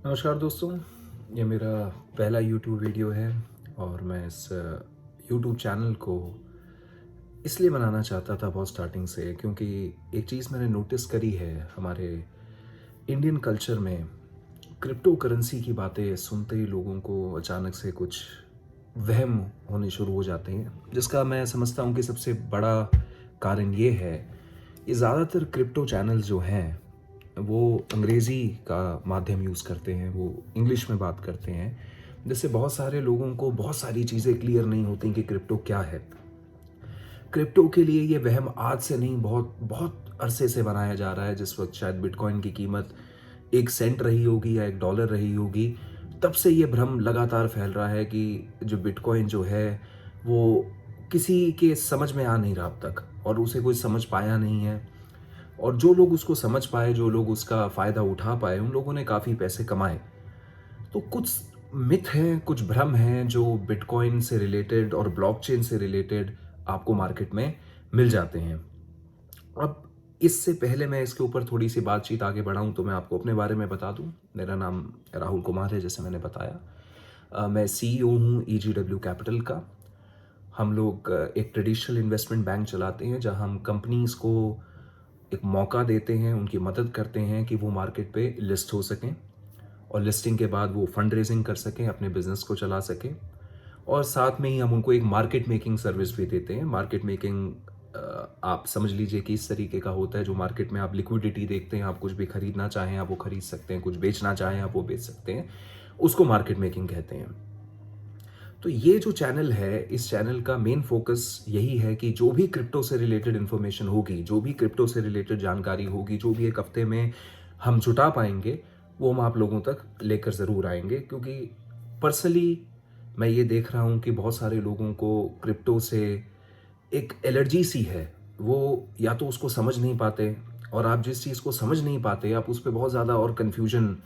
नमस्कार दोस्तों, ये मेरा पहला यूट्यूब वीडियो है और मैं इस यूट्यूब चैनल को इसलिए बनाना चाहता था बहुत स्टार्टिंग से क्योंकि एक चीज़ मैंने नोटिस करी है हमारे इंडियन कल्चर में। क्रिप्टो करेंसी की बातें सुनते ही लोगों को अचानक से कुछ वहम होने शुरू हो जाते हैं, जिसका मैं समझता हूँ कि सबसे बड़ा कारण ये है, ये ज़्यादातर क्रिप्टो चैनल जो हैं वो अंग्रेज़ी का माध्यम यूज़ करते हैं, वो इंग्लिश में बात करते हैं, जिससे बहुत सारे लोगों को बहुत सारी चीज़ें क्लियर नहीं होती कि क्रिप्टो क्या है। क्रिप्टो के लिए ये वहम आज से नहीं, बहुत बहुत अरसे से बनाया जा रहा है। जिस वक्त शायद बिटकॉइन की कीमत 1 सेंट रही होगी या $1 रही होगी, तब से ये भ्रम लगातार फैल रहा है कि जो बिटकॉइन जो है वो किसी के समझ में आ नहीं रहा अब तक, और उसे कोई समझ पाया नहीं है। और जो लोग उसको समझ पाए, जो लोग उसका फ़ायदा उठा पाए, उन लोगों ने काफ़ी पैसे कमाए। तो कुछ मिथ हैं, कुछ भ्रम हैं जो बिटकॉइन से रिलेटेड और ब्लॉकचेन से रिलेटेड आपको मार्केट में मिल जाते हैं। अब इससे पहले मैं इसके ऊपर थोड़ी-सी बातचीत आगे बढ़ाऊँ तो मैं आपको अपने बारे में बता दूँ। मेरा नाम राहुल कुमार है, जैसे मैंने बताया। मैं सीईओ हूँ ईजीडब्ल्यू कैपिटल का। हम लोग एक ट्रेडिशनल इन्वेस्टमेंट बैंक चलाते हैं, जहाँ हम कंपनीज़ को एक मौका देते हैं, उनकी मदद करते हैं कि वो मार्केट पे लिस्ट हो सकें, और लिस्टिंग के बाद वो फंड रेजिंग कर सकें, अपने बिजनेस को चला सकें। और साथ में ही हम उनको एक मार्केट मेकिंग सर्विस भी देते हैं। मार्केट मेकिंग आप समझ लीजिए कि इस तरीके का होता है, जो मार्केट में आप लिक्विडिटी देखते हैं, आप कुछ भी खरीदना चाहें आप वो खरीद सकते हैं, कुछ बेचना चाहें आप वो बेच सकते हैं, उसको मार्केट मेकिंग कहते हैं। तो ये जो चैनल है, इस चैनल का मेन फोकस यही है कि जो भी क्रिप्टो से रिलेटेड इन्फॉर्मेशन होगी, जो भी क्रिप्टो से रिलेटेड जानकारी होगी, जो भी एक हफ्ते में हम जुटा पाएंगे, वो हम आप लोगों तक लेकर ज़रूर आएंगे। क्योंकि पर्सनली मैं ये देख रहा हूँ कि बहुत सारे लोगों को क्रिप्टो से एक एलर्जी सी है। वो या तो उसको समझ नहीं पाते, और आप जिस चीज़ को समझ नहीं पाते, आप उस पे बहुत ज़्यादा और कन्फ्यूजन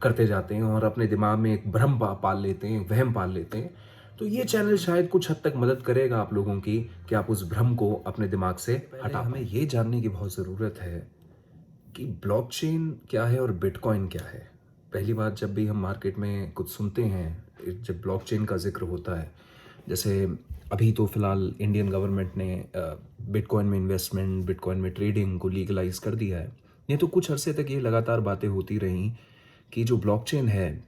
करते जाते हैं और अपने दिमाग में एक भ्रम पाल लेते हैं, वहम पाल लेते हैं। तो ये चैनल शायद कुछ हद तक मदद करेगा आप लोगों की कि आप उस भ्रम को अपने दिमाग से हटा पाएँ। हमें ये जानने की बहुत ज़रूरत है कि ब्लॉकचेन क्या है और बिटकॉइन क्या है। पहली बात, जब भी हम मार्केट में कुछ सुनते हैं, जब ब्लॉकचेन का ज़िक्र होता है, जैसे अभी तो फिलहाल इंडियन गवर्नमेंट ने बिटकॉइन में इन्वेस्टमेंट, बिटकॉइन में ट्रेडिंग को लीगलाइज़ कर दिया है। नहीं तो कुछ अरसे तक ये लगातार बातें होती रहीं कि जो ब्लॉकचेन है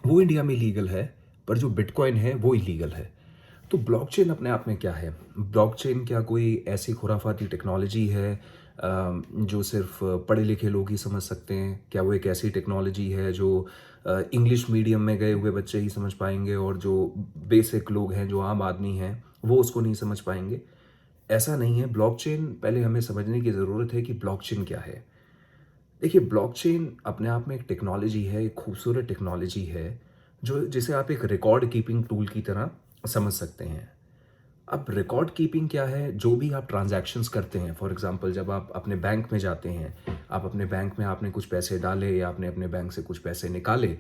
वो इंडिया में लीगल है, पर जो बिटकॉइन है वो इलीगल है। तो ब्लॉकचेन अपने आप में क्या है? ब्लॉकचेन क्या कोई ऐसी खुराफाती टेक्नोलॉजी है जो सिर्फ पढ़े लिखे लोग ही समझ सकते हैं? क्या वो एक ऐसी टेक्नोलॉजी है जो इंग्लिश मीडियम में गए हुए बच्चे ही समझ पाएंगे, और जो बेसिक लोग हैं, जो आम आदमी हैं, वो उसको नहीं समझ पाएंगे? ऐसा नहीं है। ब्लॉकचेन, पहले हमें समझने की ज़रूरत है कि ब्लॉकचेन क्या है। देखिए, ब्लॉकचेन अपने आप में एक टेक्नोलॉजी है, एक खूबसूरत टेक्नोलॉजी है, जो जिसे आप एक रिकॉर्ड कीपिंग टूल की तरह समझ सकते हैं। अब रिकॉर्ड कीपिंग क्या है? जो भी आप ट्रांजैक्शंस करते हैं, फॉर एग्जांपल जब आप अपने बैंक में जाते हैं, आप अपने बैंक में आपने कुछ पैसे डाले या आपने अपने बैंक से कुछ पैसे निकाले,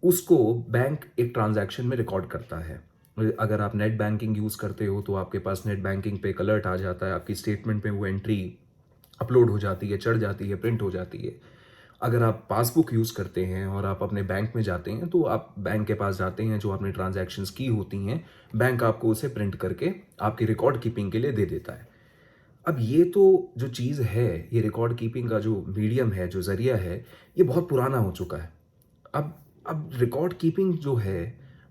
उसको बैंक एक ट्रांजैक्शन में रिकॉर्ड करता है। अगर आप नेट बैंकिंग यूज़ करते हो तो आपके पास नेट बैंकिंग पे एक अलर्ट आ जाता है, आपकी स्टेटमेंट में वो एंट्री अपलोड हो जाती है, चढ़ जाती है, प्रिंट हो जाती है। अगर आप पासबुक यूज़ करते हैं और आप अपने बैंक में जाते हैं, तो आप बैंक के पास जाते हैं, जो आपने ट्रांजैक्शंस की होती हैं, बैंक आपको उसे प्रिंट करके आपकी रिकॉर्ड कीपिंग के लिए दे देता है। अब ये तो जो चीज़ है, ये रिकॉर्ड कीपिंग का जो मीडियम है, जो ज़रिया है, ये बहुत पुराना हो चुका है। अब अब रिकॉर्ड कीपिंग जो है,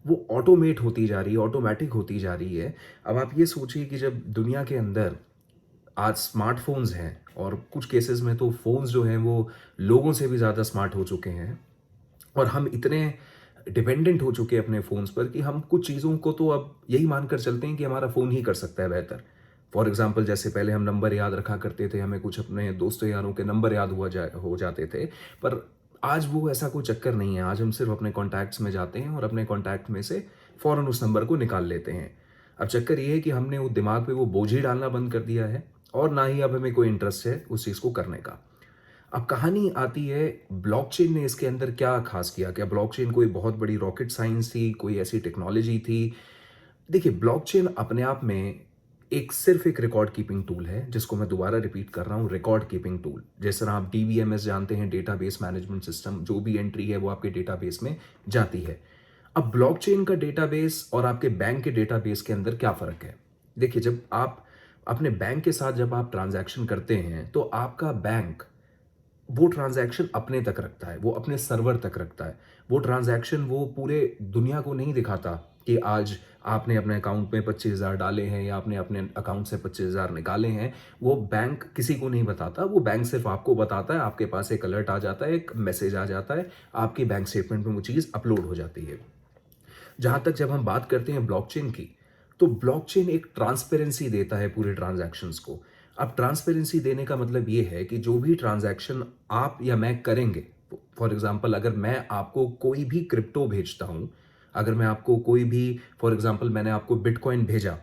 वो ऑटोमेट होती जा रही है, ऑटोमैटिक होती जा रही है। अब आप ये सोचिए कि जब दुनिया के अंदर आज स्मार्टफ़ोन्स हैं, और कुछ केसेस में तो फ़ोन्स जो हैं वो लोगों से भी ज़्यादा स्मार्ट हो चुके हैं, और हम इतने डिपेंडेंट हो चुके हैं अपने फ़ोन्स पर कि हम कुछ चीज़ों को तो अब यही मानकर चलते हैं कि हमारा फ़ोन ही कर सकता है बेहतर। फॉर एग्ज़ाम्पल, जैसे पहले हम नंबर याद रखा करते थे, हमें कुछ अपने दोस्तों यारों के नंबर याद हो जाते थे, पर आज वो ऐसा कोई चक्कर नहीं है। आज हम सिर्फ़ अपने कॉन्टैक्ट्स में जाते हैं और अपने कॉन्टैक्ट में से फ़ौरन उस नंबर को निकाल लेते हैं। अब चक्कर ये है कि हमने वो दिमाग पे वो बोझ ही डालना बंद कर दिया है, और ना ही अब हमें कोई इंटरेस्ट है उस चीज़ को करने का। अब कहानी आती है, ब्लॉकचेन ने इसके अंदर क्या खास किया? क्या ब्लॉकचेन कोई बहुत बड़ी रॉकेट साइंस थी, कोई ऐसी टेक्नोलॉजी थी? देखिए, ब्लॉकचेन अपने आप में एक सिर्फ एक रिकॉर्ड कीपिंग टूल है, जिसको मैं दोबारा रिपीट कर रहा हूँ, रिकॉर्ड कीपिंग टूल। जिस तरह आप डीबीएमएस जानते हैं, डेटाबेस मैनेजमेंट सिस्टम, जो भी एंट्री है वो आपके डेटाबेस में जाती है। अब ब्लॉकचेन का डेटाबेस और आपके बैंक के डेटाबेस के अंदर क्या फ़र्क है? देखिए, जब आप अपने बैंक के साथ जब आप ट्रांज़ैक्शन करते हैं, तो आपका बैंक वो ट्रांज़ैक्शन अपने तक रखता है, वो अपने सर्वर तक रखता है। वो ट्रांज़ैक्शन वो पूरे दुनिया को नहीं दिखाता कि आज आपने अपने अकाउंट में 25,000 डाले हैं या आपने अपने अकाउंट से 25,000 निकाले हैं। वो बैंक किसी को नहीं बताता, वो बैंक सिर्फ़ आपको बताता है, आपके पास एक अलर्ट आ जाता है, एक मैसेज आ जाता है, आपकी बैंक स्टेटमेंट में वो चीज़ अपलोड हो जाती है। जहाँ तक जब हम बात करते हैं ब्लॉकचेन की, तो ब्लॉकचेन एक ट्रांसपेरेंसी देता है पूरे ट्रांजैक्शंस को। अब ट्रांसपेरेंसी देने का मतलब ये है कि जो भी ट्रांजैक्शन आप या मैं करेंगे, फॉर एग्जांपल अगर मैं आपको कोई भी क्रिप्टो भेजता हूँ, अगर मैं आपको कोई भी, फॉर एग्जांपल मैंने आपको बिटकॉइन भेजा,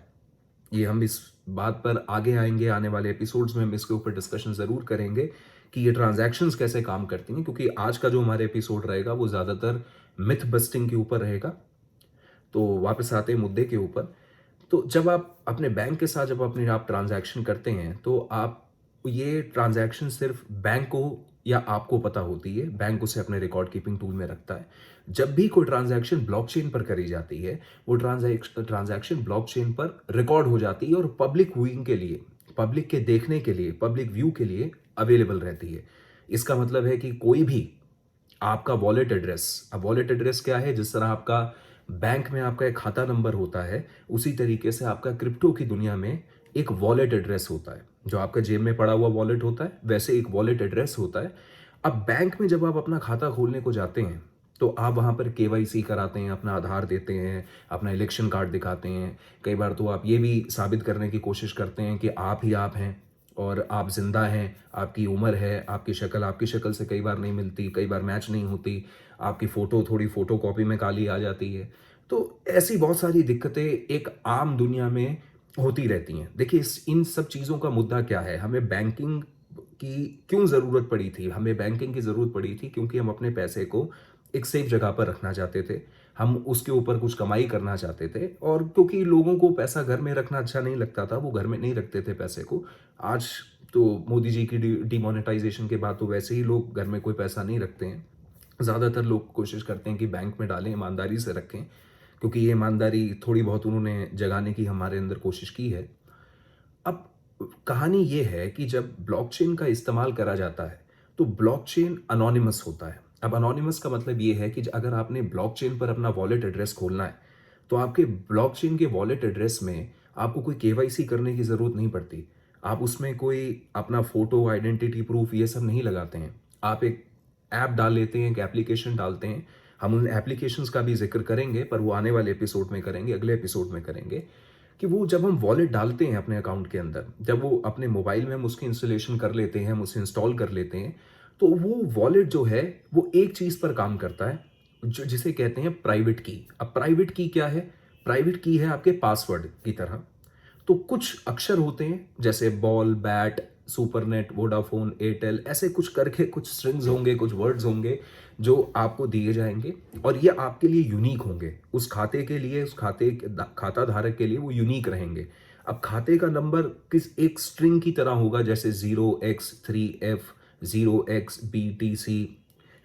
ये हम इस बात पर आगे आएंगे, आने वाले एपिसोड्स में हम इसके ऊपर डिस्कशन ज़रूर करेंगे कि ये ट्रांजैक्शंस कैसे काम करती हैं, क्योंकि आज का जो हमारे एपिसोड रहेगा वो ज़्यादातर मिथ बस्टिंग के ऊपर रहेगा। तो वापस आते हैं मुद्दे के ऊपर। तो जब आप अपने बैंक के साथ जब अपने आप ट्रांजैक्शन करते हैं, तो आप ये ट्रांजैक्शन सिर्फ बैंक को या आपको पता होती है, बैंक उसे अपने रिकॉर्ड कीपिंग टूल में रखता है। जब भी कोई ट्रांजैक्शन ब्लॉकचेन पर करी जाती है, वो ट्रांजैक्शन ब्लॉकचेन पर रिकॉर्ड हो जाती है और पब्लिक व्यूइंग के लिए, पब्लिक के देखने के लिए, पब्लिक व्यू के लिए अवेलेबल रहती है। इसका मतलब है कि कोई भी आपका वॉलेट एड्रेस, अब वॉलेट एड्रेस क्या है? जिस तरह आपका बैंक में आपका एक खाता नंबर होता है, उसी तरीके से आपका क्रिप्टो की दुनिया में एक वॉलेट एड्रेस होता है। जो आपका जेब में पड़ा हुआ वॉलेट होता है, वैसे एक वॉलेट एड्रेस होता है। अब बैंक में जब आप अपना खाता खोलने को जाते हैं, तो आप वहाँ पर केवाईसी कराते हैं, अपना आधार देते हैं, अपना इलेक्शन कार्ड दिखाते हैं। कई बार तो आप ये भी साबित करने की कोशिश करते हैं कि आप ही आप हैं और आप ज़िंदा हैं, आपकी उम्र है, आपकी शक्ल से कई बार नहीं मिलती, कई बार मैच नहीं होती, आपकी फ़ोटो थोड़ी फ़ोटोकॉपी में काली आ जाती है। तो ऐसी बहुत सारी दिक्कतें एक आम दुनिया में होती रहती हैं। देखिए, इस इन सब चीज़ों का मुद्दा क्या है? हमें बैंकिंग की क्यों ज़रूरत पड़ी थी? हमें बैंकिंग की ज़रूरत पड़ी थी क्योंकि हम अपने पैसे को एक सेफ जगह पर रखना चाहते थे। हम उसके ऊपर कुछ कमाई करना चाहते थे और क्योंकि लोगों को पैसा घर में रखना अच्छा नहीं लगता था, वो घर में नहीं रखते थे पैसे को। आज तो मोदी जी की डिमोनेटाइजेशन के बाद तो वैसे ही लोग घर में कोई पैसा नहीं रखते हैं। ज़्यादातर लोग कोशिश करते हैं कि बैंक में डालें, ईमानदारी से रखें, क्योंकि ये ईमानदारी थोड़ी बहुत उन्होंने जगाने की हमारे अंदर कोशिश की है। अब कहानी ये है कि जब ब्लॉकचेन का इस्तेमाल करा जाता है, तो ब्लॉकचेन अनोनिमस होता है। अब अनोनिमस का मतलब ये है कि अगर आपने ब्लॉकचेन पर अपना वॉलेट एड्रेस खोलना है, तो आपके ब्लॉकचेन के वॉलेट एड्रेस में आपको कोई केवाईसी करने की ज़रूरत नहीं पड़ती। आप उसमें कोई अपना फ़ोटो, आइडेंटिटी प्रूफ़ ये सब नहीं लगाते हैं। आप एक ऐप डाल लेते हैं, एक एप्लीकेशन डालते हैं। हम उन एप्लीकेशंस का भी ज़िक्र करेंगे, पर वो आने वाले एपिसोड में करेंगे, अगले एपिसोड में करेंगे। कि वो जब हम वॉलेट डालते हैं अपने अकाउंट के अंदर, जब वो अपने मोबाइल में हम उसकी इंस्टॉलेशन कर लेते हैं, हम उसे इंस्टॉल कर लेते हैं, तो वो वॉलेट जो है, वो एक चीज़ पर काम करता है, जिसे कहते हैं प्राइवेट की। अब प्राइवेट की क्या है? प्राइवेट की है आपके पासवर्ड की तरह। तो कुछ अक्षर होते हैं, जैसे ball, bat, supernet, Vodafone, Airtel, ऐसे कुछ करके कुछ स्ट्रिंग्स होंगे, कुछ वर्ड्स होंगे जो आपको दिए जाएंगे और ये आपके लिए यूनिक होंगे। उस खाते के लिए, उस खाता धारक के लिए वो यूनिक रहेंगे। अब खाते का नंबर किस एक स्ट्रिंग की तरह होगा, जैसे 0x3F 0xBTC,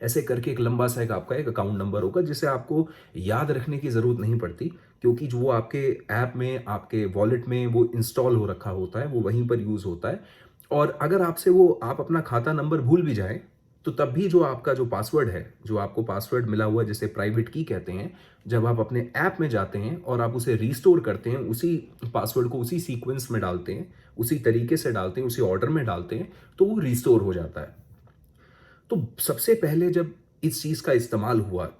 ऐसे करके एक लंबा सा एक आपका एक अकाउंट नंबर होगा, जिसे आपको याद रखने की ज़रूरत नहीं पड़ती, क्योंकि जो वो आपके ऐप में, आपके वॉलेट में वो इंस्टॉल हो रखा होता है, वो वहीं पर यूज़ होता है। और अगर आपसे वो आप अपना खाता नंबर भूल भी जाएँ, तो तब भी जो आपका जो पासवर्ड है, जो आपको पासवर्ड मिला हुआ है, जिसे प्राइवेट की कहते हैं, जब आप अपने ऐप में जाते हैं और आप उसे रीस्टोर करते हैं, उसी पासवर्ड को उसी सीक्वेंस में डालते हैं, उसी तरीके से डालते हैं, उसी ऑर्डर में डालते हैं, तो वो रीस्टोर हो जाता है। तो सबसे पहले जब इस चीज़ का इस्तेमाल हुआ,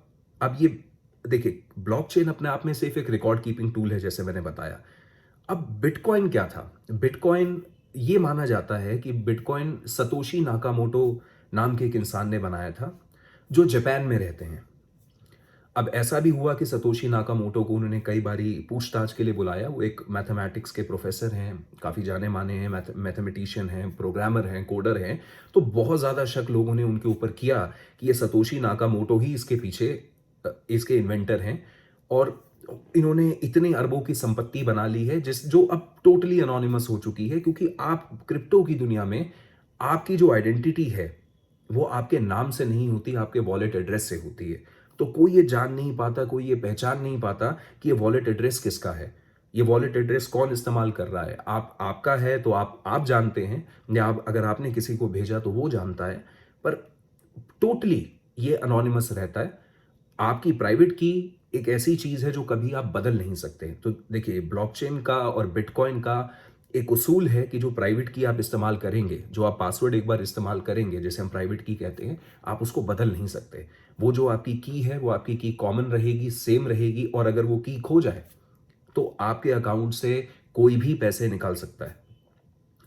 अब ये देखिए, ब्लॉकचेन अपने आप में सिर्फ एक रिकॉर्ड कीपिंग टूल है, जैसे मैंने बताया। अब बिटकॉइन क्या था? बिटकॉइन, ये माना जाता है कि बिटकॉइन सतोशी नाकामोटो नाम के एक इंसान ने बनाया था, जो जापान में रहते हैं। अब ऐसा भी हुआ कि सतोशी नाकामोटो को उन्होंने कई बारी पूछताछ के लिए बुलाया। वो एक मैथमेटिक्स के प्रोफेसर हैं, काफ़ी जाने-माने हैं, मैथमेटिशियन हैं, प्रोग्रामर हैं, कोडर हैं। तो बहुत ज़्यादा शक लोगों ने उनके ऊपर किया कि ये सतोशी नाकामोटो ही इसके पीछे इसके इन्वेंटर हैं। और इन्होंने इतने अरबों की संपत्ति बना ली है जिस जो अब टोटली अनोनिमस हो चुकी है, क्योंकि आप क्रिप्टो की दुनिया में आपकी जो आइडेंटिटी है वो आपके नाम से नहीं होती, आपके वॉलेट एड्रेस से होती है। तो कोई ये जान नहीं पाता, कोई ये पहचान नहीं पाता कि ये वॉलेट एड्रेस किसका है, ये वॉलेट एड्रेस कौन इस्तेमाल कर रहा है। आपका है तो आप जानते हैं, या अगर आपने किसी को भेजा तो वो जानता है, पर टोटली ये अनोनिमस रहता है। आपकी प्राइवेट की एक ऐसी चीज है जो कभी आप बदल नहीं सकते। तो देखिए, ब्लॉकचेन का और बिटकॉइन का एक उसूल है कि जो प्राइवेट की आप इस्तेमाल करेंगे, जो आप पासवर्ड एक बार इस्तेमाल करेंगे, जैसे हम प्राइवेट की कहते हैं, आप उसको बदल नहीं सकते। वो जो आपकी की है वो आपकी की कॉमन रहेगी, सेम रहेगी, और अगर वो की खो जाए तो आपके अकाउंट से कोई भी पैसे निकाल सकता है।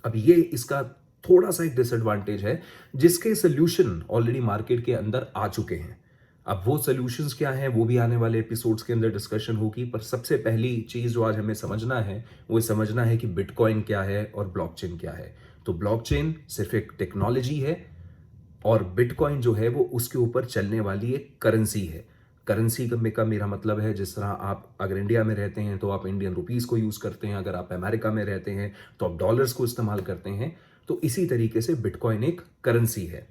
अब ये इसका थोड़ा सा एक डिसएडवांटेज है, जिसके सोल्यूशन ऑलरेडी मार्केट के अंदर आ चुके हैं। अब वो सोल्यूशंस क्या हैं वो भी आने वाले एपिसोड्स के अंदर डिस्कशन होगी, पर सबसे पहली चीज जो आज हमें समझना है वो समझना है कि बिटकॉइन क्या है और ब्लॉकचेन क्या है। तो ब्लॉकचेन सिर्फ एक टेक्नोलॉजी है, और बिटकॉइन जो है वो उसके ऊपर चलने वाली एक करेंसी है। करेंसी का मेरा मतलब है, जिस तरह आप अगर इंडिया में रहते हैं तो आप इंडियन रुपीस को यूज करते हैं, अगर आप अमेरिका में रहते हैं तो आप डॉलर्स को इस्तेमाल करते हैं, तो इसी तरीके से बिटकॉइन एक करेंसी है।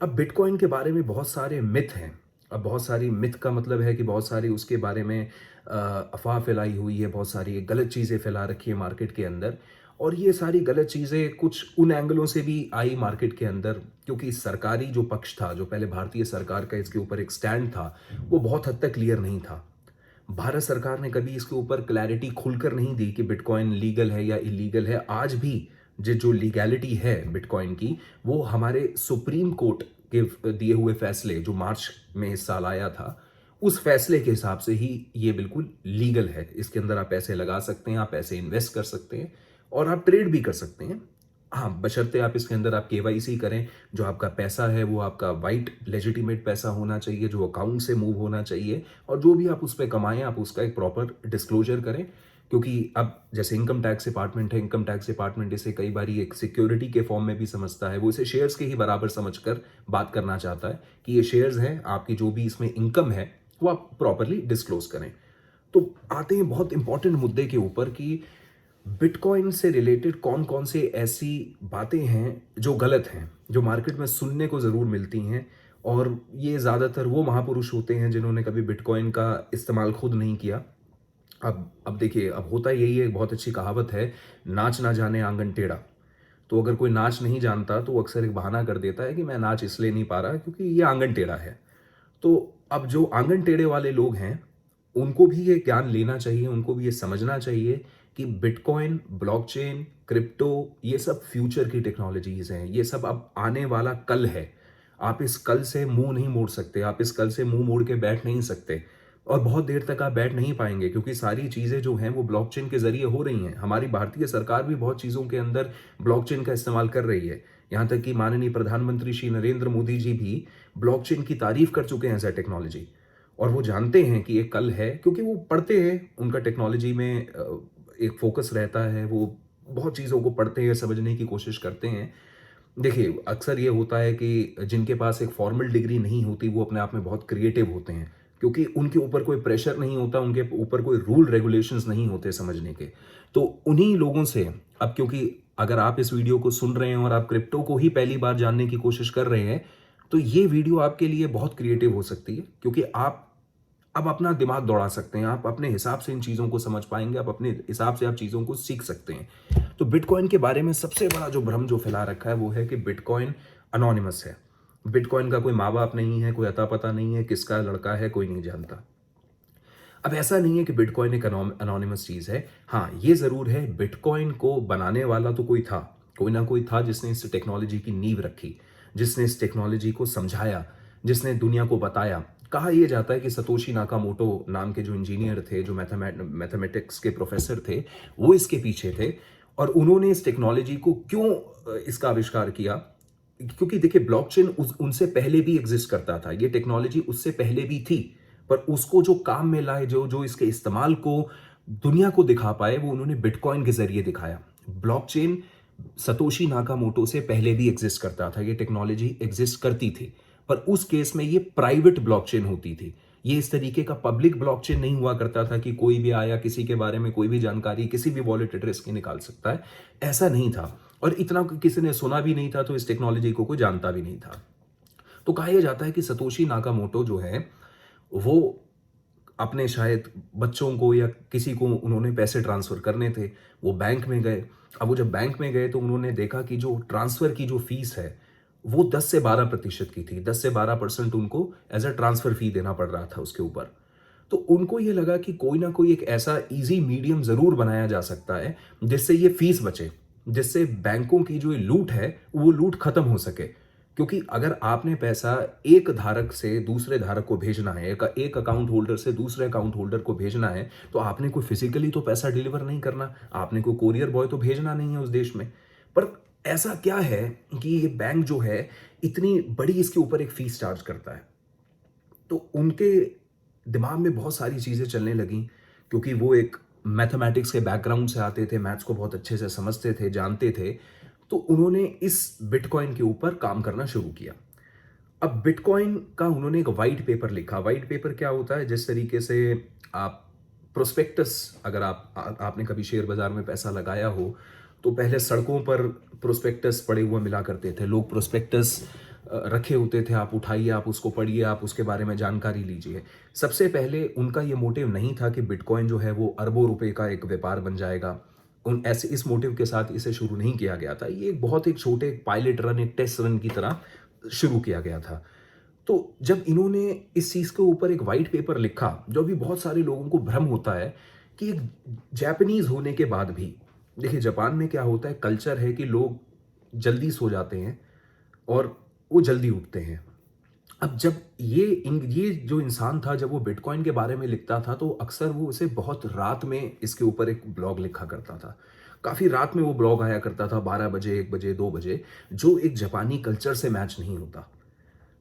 अब बिटकॉइन के बारे में बहुत सारे मिथ हैं। अब बहुत सारी मिथ का मतलब है कि बहुत सारी उसके बारे में अफवाह फैलाई हुई है, बहुत सारी गलत चीज़ें फैला रखी है मार्केट के अंदर। और ये सारी गलत चीज़ें कुछ उन एंगलों से भी आई मार्केट के अंदर, क्योंकि सरकारी जो पक्ष था, जो पहले भारतीय सरकार का इसके ऊपर एक स्टैंड था, वो बहुत हद तक क्लियर नहीं था। भारत सरकार ने कभी इसके ऊपर क्लैरिटी खुलकर नहीं दी कि बिटकॉइन लीगल है या इलीगल है। आज भी जो लीगैलिटी है बिटकॉइन की, वो हमारे सुप्रीम कोर्ट के दिए हुए फैसले, जो मार्च में इस साल आया था, उस फैसले के हिसाब से ही ये बिल्कुल लीगल है। इसके अंदर आप पैसे लगा सकते हैं, आप पैसे इन्वेस्ट कर सकते हैं, और आप ट्रेड भी कर सकते हैं। हाँ, बशर्ते आप इसके अंदर आप केवाईसी करें। जो आपका पैसा है वो आपका वाइट लेजिटिमेट पैसा होना चाहिए, जो अकाउंट से मूव होना चाहिए, और जो भी आप उस पर कमाएं आप उसका एक प्रॉपर डिस्क्लोजर करें। क्योंकि अब जैसे इनकम टैक्स डिपार्टमेंट है, इनकम टैक्स डिपार्टमेंट इसे कई बार एक सिक्योरिटी के फॉर्म में भी समझता है। वो इसे शेयर्स के ही बराबर समझकर बात करना चाहता है कि ये शेयर्स हैं, आपकी जो भी इसमें इनकम है वो आप प्रॉपरली डिस्क्लोज करें। तो आते हैं बहुत इंपॉर्टेंट मुद्दे के ऊपर कि बिटकॉइन से रिलेटेड कौन कौन से ऐसी बातें हैं जो गलत हैं, जो मार्केट में सुनने को ज़रूर मिलती हैं। और ये ज़्यादातर वो महापुरुष होते हैं जिन्होंने कभी बिटकॉइन का इस्तेमाल खुद नहीं किया। अब देखिए, अब होता यही है, बहुत अच्छी कहावत है, नाच ना जाने आंगन टेढ़ा। तो अगर कोई नाच नहीं जानता तो वो अक्सर एक बहाना कर देता है कि मैं नाच इसलिए नहीं पा रहा क्योंकि ये आंगन टेढ़ा है। तो अब जो आंगन टेढ़े वाले लोग हैं, उनको भी ये ज्ञान लेना चाहिए, उनको भी ये समझना चाहिए कि बिटकॉइन, ब्लॉकचेन, क्रिप्टो, ये सब फ्यूचर की टेक्नोलॉजीज हैं। ये सब अब आने वाला कल है। आप इस कल से मुंह नहीं मोड़ सकते, आप इस कल से मुंह मोड़ के बैठ नहीं सकते, और बहुत देर तक आप बैठ नहीं पाएंगे, क्योंकि सारी चीजें जो हैं वो ब्लॉकचेन के जरिए हो रही हैं। हमारी भारतीय सरकार भी बहुत चीजों के अंदर ब्लॉकचेन का इस्तेमाल कर रही है। यहाँ तक कि माननीय प्रधानमंत्री श्री नरेंद्र मोदी जी भी ब्लॉकचेन की तारीफ कर चुके हैं एज ए टेक्नोलॉजी। और वो जानते हैं कि ये कल है, क्योंकि वो पढ़ते हैं, उनका टेक्नोलॉजी में एक फोकस रहता है, वो बहुत चीज़ों को पढ़ते हैं, समझने की कोशिश करते हैं। देखिए, अक्सर ये होता है कि जिनके पास एक फॉर्मल डिग्री नहीं होती वो अपने आप में बहुत क्रिएटिव होते हैं, क्योंकि उनके ऊपर कोई प्रेशर नहीं होता, उनके ऊपर कोई रूल रेगुलेशंस नहीं होते समझने के। तो उन्हीं लोगों से, अब क्योंकि अगर आप इस वीडियो को सुन रहे हैं और आप क्रिप्टो को ही पहली बार जानने की कोशिश कर रहे हैं, तो ये वीडियो आपके लिए बहुत क्रिएटिव हो सकती है, क्योंकि आप अब अपना दिमाग दौड़ा सकते हैं, आप अपने हिसाब से इन चीज़ों को समझ पाएंगे, आप अपने हिसाब से आप चीज़ों को सीख सकते हैं। तो बिटकॉइन के बारे में सबसे बड़ा जो भ्रम जो फैला रखा है वो है कि बिटकॉइन अनोनिमस है। बिटकॉइन का कोई माँ बाप नहीं है, कोई अता पता नहीं है, किसका लड़का है कोई नहीं जानता। अब ऐसा नहीं है कि बिटकॉइन एक अनोनिमस चीज़ है। हाँ, ये ज़रूर है, बिटकॉइन को बनाने वाला तो कोई था, कोई ना कोई था जिसने इस टेक्नोलॉजी की नींव रखी, जिसने इस टेक्नोलॉजी को समझाया, जिसने दुनिया को बताया। कहा यह जाता है कि सतोशी नाकामोटो नाम के जो इंजीनियर थे, जो मैथमेटिक्स के प्रोफेसर थे, वो इसके पीछे थे। और उन्होंने इस टेक्नोलॉजी को क्यों इसका आविष्कार किया, क्योंकि देखिए, ब्लॉकचेन उनसे पहले भी एग्जिस्ट करता था, ये टेक्नोलॉजी उससे पहले भी थी, पर उसको जो काम में लाए, जो जो इसके इस्तेमाल को दुनिया को दिखा पाए, वो उन्होंने बिटकॉइन के जरिए दिखाया। ब्लॉकचेन सतोशी नाकामोटो से पहले भी एग्जिस्ट करता था, ये टेक्नोलॉजी एग्जिस्ट करती थी, पर उस केस में ये प्राइवेट ब्लॉकचेन होती थी। ये इस तरीके का पब्लिक ब्लॉकचेन नहीं हुआ करता था कि कोई भी आया किसी के बारे में कोई भी जानकारी किसी भी वॉलेट एड्रेस की निकाल सकता है, ऐसा नहीं था। और इतना किसी ने सुना भी नहीं था, तो इस टेक्नोलॉजी को कोई जानता भी नहीं था। तो कहा यह जाता है कि सतोशी नाकामोटो जो है वो अपने शायद बच्चों को या किसी को उन्होंने पैसे ट्रांसफ़र करने थे, वो बैंक में गए। अब वो जब बैंक में गए तो उन्होंने देखा कि जो ट्रांसफ़र की जो फ़ीस है, वो 10 से 12% की थी। 10 से 12% उनको एज़ अ ट्रांसफ़र फ़ी देना पड़ रहा था उसके ऊपर। तो उनको ये लगा कि कोई ना कोई एक ऐसा ईज़ी मीडियम ज़रूर बनाया जा सकता है, जिससे ये फ़ीस बचे, जिससे बैंकों की जो ये लूट है, वो लूट खत्म हो सके। क्योंकि अगर आपने पैसा एक धारक से दूसरे धारक को भेजना है, एक अकाउंट होल्डर से दूसरे अकाउंट होल्डर को भेजना है, तो आपने कोई फिजिकली तो पैसा डिलीवर नहीं करना, आपने कोई कोरियर बॉय तो भेजना नहीं है उस देश में। पर ऐसा क्या है कि ये बैंक जो है, इतनी बड़ी इसके ऊपर एक फीस चार्ज करता है। तो उनके दिमाग में बहुत सारी चीज़ें चलने लगीं, क्योंकि वो एक मैथमेटिक्स के बैकग्राउंड से आते थे, मैथ्स को बहुत अच्छे से समझते थे, जानते थे। तो उन्होंने इस बिटकॉइन के ऊपर काम करना शुरू किया। अब बिटकॉइन का उन्होंने एक व्हाइट पेपर लिखा। व्हाइट पेपर क्या होता है? जिस तरीके से आप प्रोस्पेक्टस, अगर आपने कभी शेयर बाजार में पैसा लगाया हो, तो पहले सड़कों पर प्रोस्पेक्टस पड़े हुए मिला करते थे। लोग प्रोस्पेक्टस रखे होते थे, आप उठाइए, आप उसको पढ़िए, आप उसके बारे में जानकारी लीजिए। सबसे पहले उनका ये मोटिव नहीं था कि बिटकॉइन जो है वो अरबों रुपए का एक व्यापार बन जाएगा। उन ऐसे इस मोटिव के साथ इसे शुरू नहीं किया गया था। ये एक बहुत एक छोटे पायलट रन, एक टेस्ट रन की तरह शुरू किया गया था। तो जब इन्होंने इस चीज़ के ऊपर एक व्हाइट पेपर लिखा, जो अभी बहुत सारे लोगों को भ्रम होता है कि एक जापानीज़ होने के बाद भी, देखिए जापान में क्या होता है, कल्चर है कि लोग जल्दी सो जाते हैं और वो जल्दी उठते हैं। अब जब ये जो इंसान था, जब वो बिटकॉइन के बारे में लिखता था, तो अक्सर वो उसे बहुत रात में इसके ऊपर एक ब्लॉग लिखा करता था। काफ़ी रात में वो ब्लॉग आया करता था, 12 बजे, 1 बजे, 2 बजे, जो एक जापानी कल्चर से मैच नहीं होता।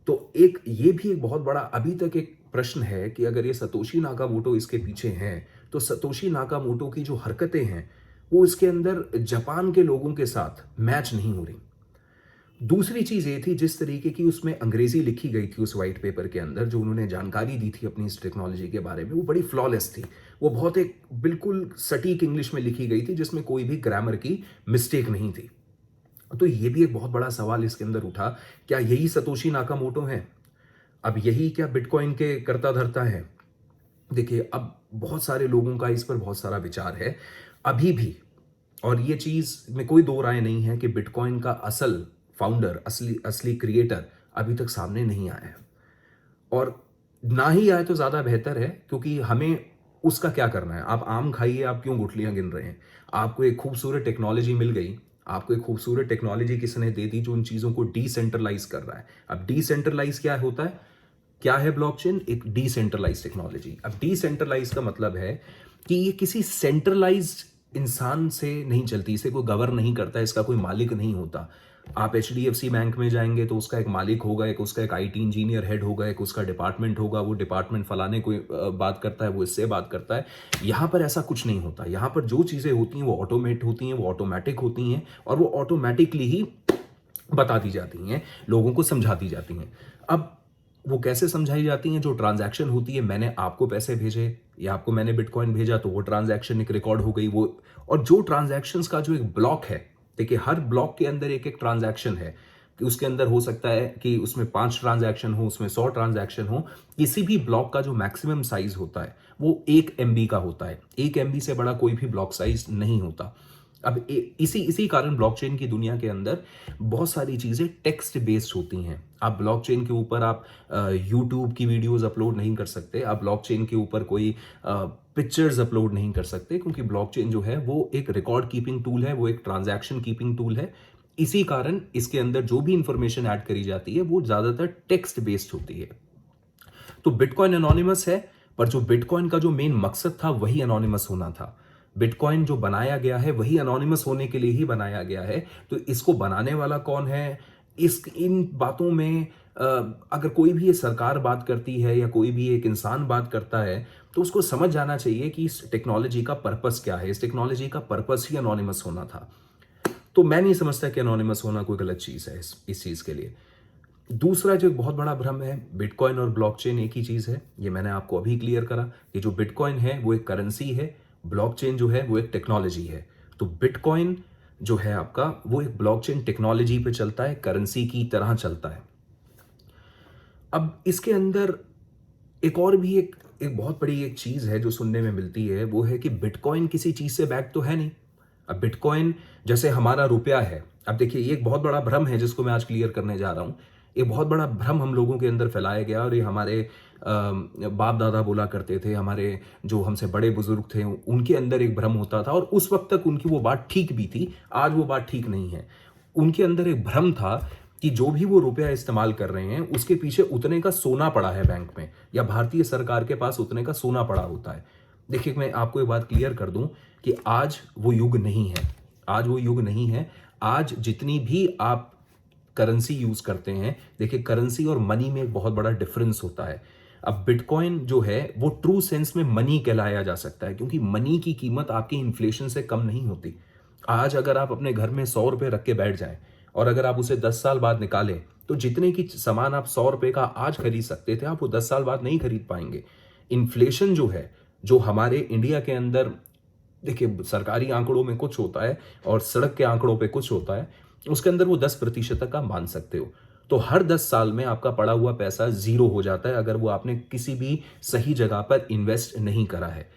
तो एक ये भी एक बहुत बड़ा अभी तक एक प्रश्न है कि अगर ये सतोशी नाकामोटो इसके पीछे हैं, तो सतोशी नाकामोटो की जो हरकतें हैं, वो इसके अंदर जापान के लोगों के साथ मैच नहीं हो रही। दूसरी चीज़ ये थी, जिस तरीके की उसमें अंग्रेज़ी लिखी गई थी उस व्हाइट पेपर के अंदर, जो उन्होंने जानकारी दी थी अपनी इस टेक्नोलॉजी के बारे में, वो बड़ी फ्लॉलेस थी। वो बहुत एक बिल्कुल सटीक इंग्लिश में लिखी गई थी, जिसमें कोई भी ग्रामर की मिस्टेक नहीं थी। तो ये भी एक बहुत बड़ा सवाल इसके अंदर उठा, क्या यही सतोशी नाकामोटो हैं? अब यही क्या बिटकॉइन के कर्ता-धर्ता हैं? देखिए, अब बहुत सारे लोगों का इस पर बहुत सारा विचार है, अभी भी। और ये चीज़ में कोई दो राय नहीं है कि बिटकॉइन का असल फाउंडर, असली असली क्रिएटर अभी तक सामने नहीं आया है। और ना ही आए तो ज़्यादा बेहतर है, क्योंकि हमें उसका क्या करना है? आप आम खाइए, आप क्यों गुठलियाँ गिन रहे हैं? आपको एक खूबसूरत टेक्नोलॉजी मिल गई, आपको एक खूबसूरत टेक्नोलॉजी किसी ने दे दी जो उन चीज़ों को डिसेंट्रलाइज़ कर रहा है। अब डिसेंट्रलाइज़ क्या होता है? क्या है ब्लॉकचेन? एक डिसेंट्रलाइज्ड टेक्नोलॉजी। अब डिसेंट्रलाइज्ड का मतलब है कि ये किसी सेंट्रलाइज्ड इंसान से नहीं चलती, इसे कोई गवर्न नहीं करता, इसका कोई मालिक नहीं होता। आप एचडीएफसी बैंक में जाएंगे तो उसका एक मालिक होगा, एक उसका एक आईटी इंजीनियर हेड होगा, एक उसका डिपार्टमेंट होगा, वो डिपार्टमेंट फलाने कोई बात करता है, वो इससे बात करता है। यहाँ पर ऐसा कुछ नहीं होता। यहाँ पर जो चीज़ें होती हैं वो ऑटोमेट होती हैं, वो ऑटोमेटिक होती हैं, और वो ऑटोमेटिकली ही बता दी जाती हैं, लोगों को समझा दी जाती हैं। अब वो कैसे समझाई जाती हैं? जो ट्रांजैक्शन होती है, मैंने आपको पैसे भेजे या आपको मैंने बिटकॉइन भेजा, तो वो ट्रांजैक्शन एक रिकॉर्ड हो गई। वो और जो ट्रांजैक्शंस का जो एक ब्लॉक है, देखिए हर ब्लॉक के अंदर एक एक ट्रांजैक्शन है कि उसके अंदर हो सकता है कि उसमें 5 ट्रांजैक्शन हो, उसमें 100 ट्रांजैक्शन हो। किसी भी ब्लॉक का जो मैक्सिमम साइज होता है वो 1 एमबी का होता है। 1 एमबी से बड़ा कोई भी ब्लॉक साइज नहीं होता। अब इसी इसी कारण ब्लॉकचेन की दुनिया के अंदर बहुत सारी चीज़ें टेक्स्ट बेस्ड होती हैं। आप ब्लॉकचेन के ऊपर आप यूट्यूब की वीडियोस अपलोड नहीं कर सकते, आप ब्लॉकचेन के ऊपर कोई पिक्चर्स अपलोड नहीं कर सकते, क्योंकि ब्लॉकचेन जो है वो एक रिकॉर्ड कीपिंग टूल है, वो एक ट्रांजैक्शन कीपिंग टूल है। इसी कारण इसके अंदर जो भी इंफॉर्मेशन ऐड करी जाती है वो ज़्यादातर टेक्स्ट बेस्ड होती है। तो बिटकॉइन एनोनिमस है, पर जो बिटकॉइन का जो मेन मकसद था वही एनोनिमस होना था। बिटकॉइन जो बनाया गया है वही एनोनिमस होने के लिए ही बनाया गया है। तो इसको बनाने वाला कौन है? इन बातों में अगर कोई भी ये सरकार बात करती है या कोई भी एक इंसान बात करता है, तो उसको समझ जाना चाहिए कि इस टेक्नोलॉजी का पर्पस क्या है। इस टेक्नोलॉजी का पर्पस ही एनोनिमस होना था। तो मैं नहीं समझता कि एनोनिमस होना कोई गलत चीज़ है इस चीज़ के लिए। दूसरा जो एक बहुत बड़ा भ्रम है, बिटकॉइन और ब्लॉकचेन एक ही चीज़ है। ये मैंने आपको अभी क्लियर करा कि जो बिटकॉइन है वो एक करेंसी है, ब्लॉकचेन जो है वो एक टेक्नोलॉजी है। तो बिटकॉइन जो है आपका वो एक ब्लॉकचेन टेक्नोलॉजी पे चलता है, करेंसी की तरह चलता है। अब इसके अंदर एक और भी एक बहुत बड़ी एक चीज़ है जो सुनने में मिलती है, वो है कि बिटकॉइन किसी चीज़ से बैक तो है नहीं। अब बिटकॉइन जैसे हमारा रुपया है, अब देखिए ये एक बहुत बड़ा भ्रम है जिसको मैं आज क्लियर करने जा रहा हूँ। एक बहुत बड़ा भ्रम हम लोगों के अंदर फैलाया गया और ये हमारे बाप दादा बोला करते थे, हमारे जो हमसे बड़े बुजुर्ग थे उनके अंदर एक भ्रम होता था और उस वक्त तक उनकी वो बात ठीक भी थी, आज वो बात ठीक नहीं है। उनके अंदर एक भ्रम था कि जो भी वो रुपया इस्तेमाल कर रहे हैं उसके पीछे उतने का सोना पड़ा है बैंक में, या भारतीय सरकार के पास उतने का सोना पड़ा होता है। देखिए मैं आपको एक बात क्लियर कर दूं कि आज वो युग नहीं है। आज वो युग नहीं है। आज जितनी भी आप करेंसी यूज करते हैं, देखिए करेंसी और मनी में एक बहुत बड़ा डिफरेंस होता है। अब बिटकॉइन जो है वो ट्रू सेंस में मनी कहलाया जा सकता है, क्योंकि मनी की कीमत आपकी इन्फ्लेशन से कम नहीं होती। आज अगर आप अपने घर में 100 रुपए रख के बैठ जाएं और अगर आप उसे 10 साल बाद निकालें तो जितने की सामान आप 100 रुपए का आज खरीद सकते थे आप वो 10 साल बाद नहीं खरीद पाएंगे। इन्फ्लेशन जो है, जो हमारे इंडिया के अंदर, देखिए सरकारी आंकड़ों में कुछ होता है और सड़क के आंकड़ों पे कुछ होता है, उसके अंदर वो 10% तक आप मान सकते हो। तो हर 10 साल में आपका पड़ा हुआ पैसा जीरो हो जाता है अगर वो आपने किसी भी सही जगह पर इन्वेस्ट नहीं करा है।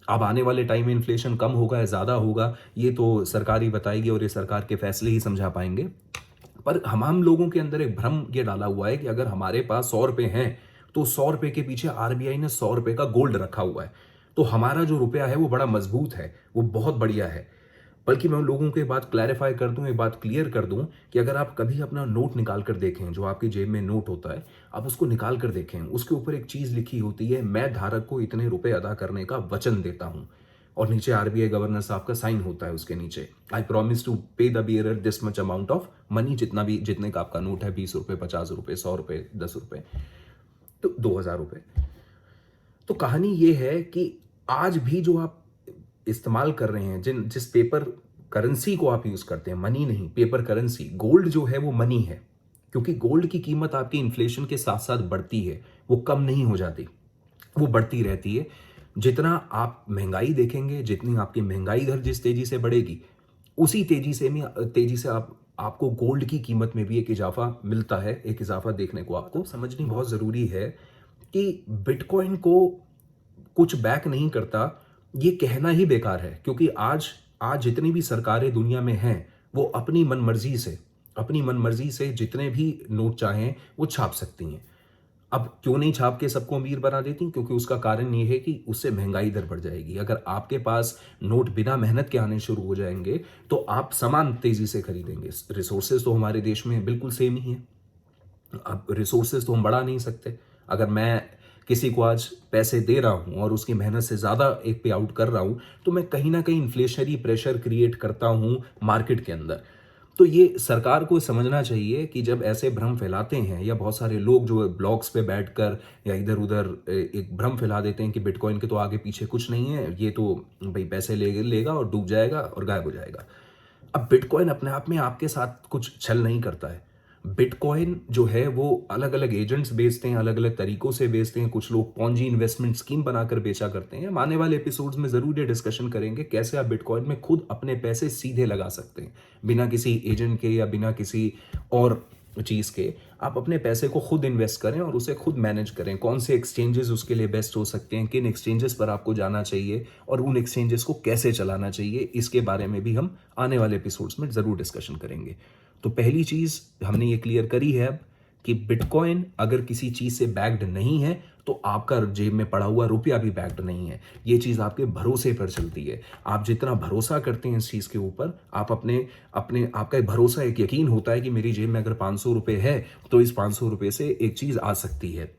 अब आने वाले टाइम में इन्फ्लेशन कम होगा या ज़्यादा होगा ये तो सरकार ही बताएगी और ये सरकार के फैसले ही समझा पाएंगे। पर हम लोगों के अंदर एक भ्रम ये डाला हुआ है कि अगर हमारे पास 100 रुपए हैं तो 100 रुपए के पीछे आरबीआई ने 100 रुपए का गोल्ड रखा हुआ है, तो हमारा जो रुपया है वो बड़ा मजबूत है, वो बहुत बढ़िया है। बल्कि मैं उन लोगों को एक बात क्लैरिफाई कर दूं, एक बात क्लियर कर दूं कि अगर आप कभी अपना नोट निकाल कर देखें, जो आपकी जेब में नोट होता है, आप उसको निकाल कर देखें, उसके ऊपर एक चीज लिखी होती है, मैं धारक को इतने रुपए अदा करने का वचन देता हूं, और नीचे आरबीआई गवर्नर साहब का साइन होता है उसके नीचे, आई प्रॉमिस टू पे the bearer this much amount of money, जितने का आपका नोट है, 20 रुपए, 50 रुपए, 100 रुपए, 10 रुपए, तो 2000 रुपए। तो कहानी ये है कि आज भी जो आप इस्तेमाल कर रहे हैं, जिस पेपर करेंसी को आप यूज करते हैं, मनी नहीं, पेपर करेंसी, गोल्ड जो है वो मनी है, क्योंकि गोल्ड की कीमत आपकी इन्फ्लेशन के साथ साथ बढ़ती है, वो कम नहीं हो जाती, वो बढ़ती रहती है। जितना आप महंगाई देखेंगे, जितनी आपकी महंगाई दर जिस तेजी से बढ़ेगी, उसी तेजी से आपको गोल्ड की कीमत में भी एक इजाफा मिलता है, एक इजाफा देखने को आपको समझनी बहुत जरूरी है कि बिटकॉइन को कुछ बैक नहीं करता, ये कहना ही बेकार है, क्योंकि आज आज जितनी भी सरकारें दुनिया में हैं वो अपनी मनमर्जी से जितने भी नोट चाहें वो छाप सकती हैं। अब क्यों नहीं छाप के सबको अमीर बना देती? क्योंकि उसका कारण ये है कि उससे महंगाई दर बढ़ जाएगी। अगर आपके पास नोट बिना मेहनत के आने शुरू हो जाएंगे तो आप सामान तेजी से खरीदेंगे। रिसोर्सेज तो हमारे देश में बिल्कुल सेम ही है। अब रिसोर्सेज तो हम बढ़ा नहीं सकते। अगर मैं किसी को आज पैसे दे रहा हूं और उसकी मेहनत से ज्यादा एक पे आउट कर रहा हूं तो मैं कहीं ना कहीं इन्फ्लेशनरी प्रेशर क्रिएट करता हूं मार्केट के अंदर। तो ये सरकार को समझना चाहिए कि जब ऐसे भ्रम फैलाते हैं, या बहुत सारे लोग जो ब्लॉग्स पे बैठकर या इधर उधर एक भ्रम फैला देते हैं कि बिटकॉइन के तो आगे पीछे कुछ नहीं है, ये तो भाई पैसे लेगा और डूब जाएगा और गायब हो जाएगा। अब बिटकॉइन अपने आप में आपके साथ कुछ छल नहीं करता है। बिटकॉइन जो है वो अलग अलग एजेंट्स बेचते हैं, अलग अलग तरीकों से बेचते हैं। कुछ लोग पॉन्जी इन्वेस्टमेंट स्कीम बनाकर बेचा करते हैं। हम आने वाले एपिसोड्स में जरूर ये डिस्कशन करेंगे कैसे आप बिटकॉइन में खुद अपने पैसे सीधे लगा सकते हैं, बिना किसी एजेंट के या बिना किसी और चीज के। आप अपने पैसे को खुद इन्वेस्ट करें और उसे खुद मैनेज करें। कौन से एक्सचेंजेस उसके लिए बेस्ट हो सकते हैं, किन एक्सचेंजेस पर आपको जाना चाहिए और उन एक्सचेंजेस को कैसे चलाना चाहिए, इसके बारे में भी हम आने वाले एपिसोड्स में जरूर डिस्कशन करेंगे। तो पहली चीज हमने ये क्लियर करी है अब कि बिटकॉइन अगर किसी चीज से बैक्ड नहीं है तो आपका जेब में पड़ा हुआ रुपया भी बैक्ड नहीं है। ये चीज आपके भरोसे पर चलती है। आप जितना भरोसा करते हैं इस चीज के ऊपर, आप अपने अपने आपका एक भरोसा, एक यकीन होता है कि मेरी जेब में अगर 500 रुपए है तो इस 500 रुपए से एक चीज आ सकती है,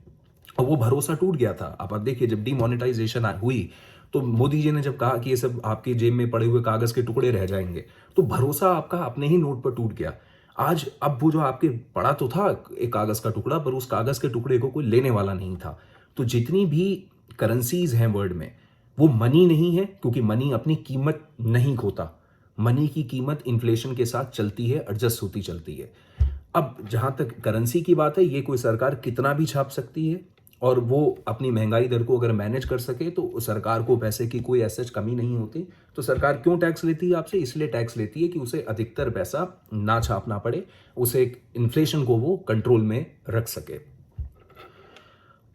और वो भरोसा टूट गया था। अब आप देखिए जब डिमोनेटाइजेशन हुई तो मोदी जी ने जब कहा कि ये सब आपके जेब में पड़े हुए कागज के टुकड़े रह जाएंगे, तो भरोसा आपका अपने ही नोट पर टूट गया। आज अब वो जो आपके पड़ा तो था एक कागज का टुकड़ा, पर उस कागज के टुकड़े को कोई लेने वाला नहीं था। तो जितनी भी करेंसीज हैं वर्ल्ड में वो मनी नहीं है, क्योंकि मनी अपनी कीमत नहीं खोता। मनी की कीमत इन्फ्लेशन के साथ चलती है, एडजस्ट होती चलती है। अब जहाँ तक करेंसी की बात है, ये कोई सरकार कितना भी छाप सकती है और वो अपनी महंगाई दर को अगर मैनेज कर सके तो सरकार को पैसे की कोई ऐसी कमी नहीं होती। तो सरकार क्यों टैक्स लेती है आपसे? इसलिए टैक्स लेती है कि उसे अधिकतर पैसा ना छापना पड़े, उसे इन्फ्लेशन को वो कंट्रोल में रख सके।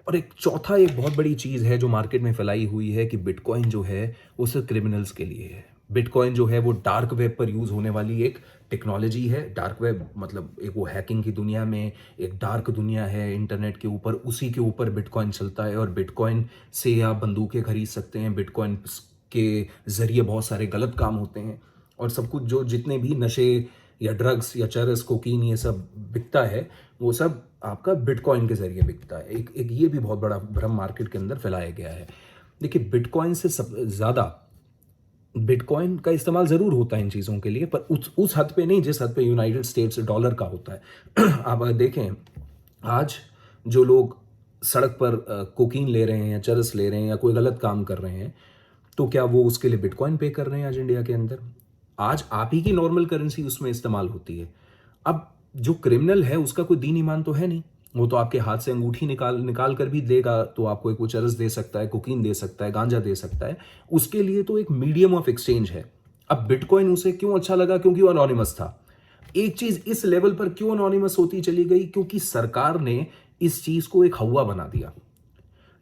और एक चौथा एक बहुत बड़ी चीज़ है जो मार्केट में फैलाई हुई है कि बिटकॉइन जो है वो सिर्फ क्रिमिनल्स के लिए है। बिटकॉइन जो है वो डार्क वेब पर यूज़ होने वाली एक टेक्नोलॉजी है। डार्क वेब मतलब एक वो हैकिंग की दुनिया में एक डार्क दुनिया है इंटरनेट के ऊपर, उसी के ऊपर बिटकॉइन चलता है और बिटकॉइन से आप बंदूकें खरीद सकते हैं। बिटकॉइन के ज़रिए बहुत सारे गलत काम होते हैं और सब कुछ जो जितने भी नशे या ड्रग्स या चरस कोकीन ये सब बिकता है वो सब आपका बिटकॉइन के ज़रिए बिकता है। एक एक ये भी बहुत बड़ा भ्रम मार्केट के अंदर फैलाया गया है। देखिए, बिटकॉइन से सब ज़्यादा बिटकॉइन का इस्तेमाल ज़रूर होता है इन चीज़ों के लिए, पर उस हद पे नहीं जिस हद पे यूनाइटेड स्टेट्स डॉलर का होता है। आप अगर देखें, आज जो लोग सड़क पर कोकीन ले रहे हैं या चरस ले रहे हैं या कोई गलत काम कर रहे हैं, तो क्या वो उसके लिए बिटकॉइन पे कर रहे हैं आज इंडिया के अंदर? आज आप ही की नॉर्मल करेंसी उसमें इस्तेमाल होती है। अब जो क्रिमिनल है उसका कोई दीन ईमान तो है नहीं। वो तो आपके हाथ से अंगूठी निकाल निकाल कर भी देगा तो आपको एक वो चरस दे सकता है, कोकीन दे सकता है, गांजा दे सकता है। उसके लिए तो एक मीडियम ऑफ एक्सचेंज है। अब बिटकॉइन उसे क्यों अच्छा लगा? क्योंकि वो अनोनिमस था। एक चीज इस लेवल पर क्यों अनोनिमस होती चली गई? क्योंकि सरकार ने इस चीज को एक हवा बना दिया।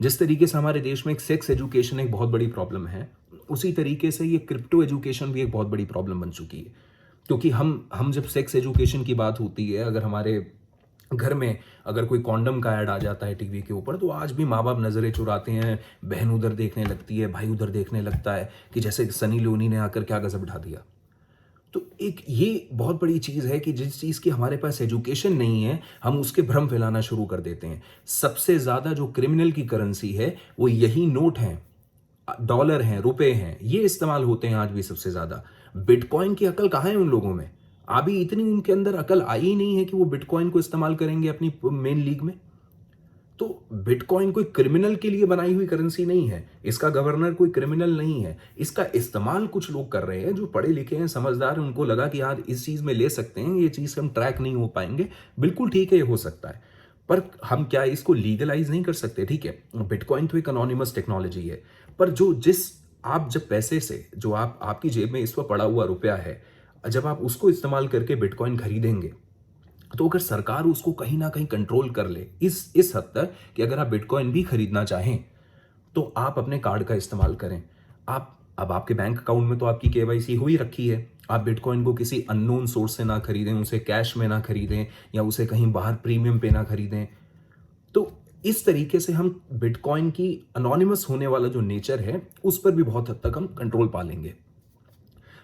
जिस तरीके से हमारे देश में एक सेक्स एजुकेशन एक बहुत बड़ी प्रॉब्लम है, उसी तरीके से ये क्रिप्टो एजुकेशन भी एक बहुत बड़ी प्रॉब्लम बन चुकी है। क्योंकि हम जब सेक्स एजुकेशन की बात होती है, अगर हमारे घर में अगर कोई कॉन्डम का ऐड आ जाता है टीवी के ऊपर, तो आज भी माँ बाप नज़रें चुराते हैं, बहन उधर देखने लगती है, भाई उधर देखने लगता है कि जैसे सनी लियोनी ने आकर क्या गजब ढा दिया। तो एक ये बहुत बड़ी चीज़ है कि जिस चीज़ की हमारे पास एजुकेशन नहीं है, हम उसके भ्रम फैलाना शुरू कर देते हैं। सबसे ज़्यादा जो क्रिमिनल की करेंसी है वो यही नोट हैं, डॉलर हैं, रुपए हैं, ये इस्तेमाल होते हैं आज भी सबसे ज़्यादा। बिटकॉइन की अकल कहाँ है उन लोगों में? अभी इतनी उनके अंदर अकल आई ही नहीं है कि वो बिटकॉइन को इस्तेमाल करेंगे अपनी मेन लीग में। तो बिटकॉइन कोई क्रिमिनल के लिए बनाई हुई करेंसी नहीं है। इसका गवर्नर कोई क्रिमिनल नहीं है। इसका इस्तेमाल कुछ लोग कर रहे हैं जो पढ़े लिखे हैं, समझदार हैं। उनको लगा कि यार इस चीज़ में ले सकते हैं, ये चीज़ हम ट्रैक नहीं हो पाएंगे। बिल्कुल ठीक है, ये हो सकता है, पर हम क्या इसको लीगलाइज नहीं कर सकते? ठीक है, बिटकॉइन तो एक अनोनिमस टेक्नोलॉजी है, पर आप जब पैसे से जो आपकी जेब में इस वक्त पड़ा हुआ रुपया है, जब आप उसको इस्तेमाल करके बिटकॉइन खरीदेंगे, तो अगर सरकार उसको कहीं ना कहीं कंट्रोल कर ले इस हद तक कि अगर आप बिटकॉइन भी खरीदना चाहें तो आप अपने कार्ड का इस्तेमाल करें। आप अब आपके बैंक अकाउंट में तो आपकी केवाईसी हो ही रखी है। आप बिटकॉइन को किसी अननोन सोर्स से ना खरीदें, उसे कैश में ना खरीदें या उसे कहीं बाहर प्रीमियम पे ना खरीदें। तो इस तरीके से हम बिटकॉइन की अनोनिमस होने वाला जो नेचर है उस पर भी बहुत हद तक हम कंट्रोल पा लेंगे।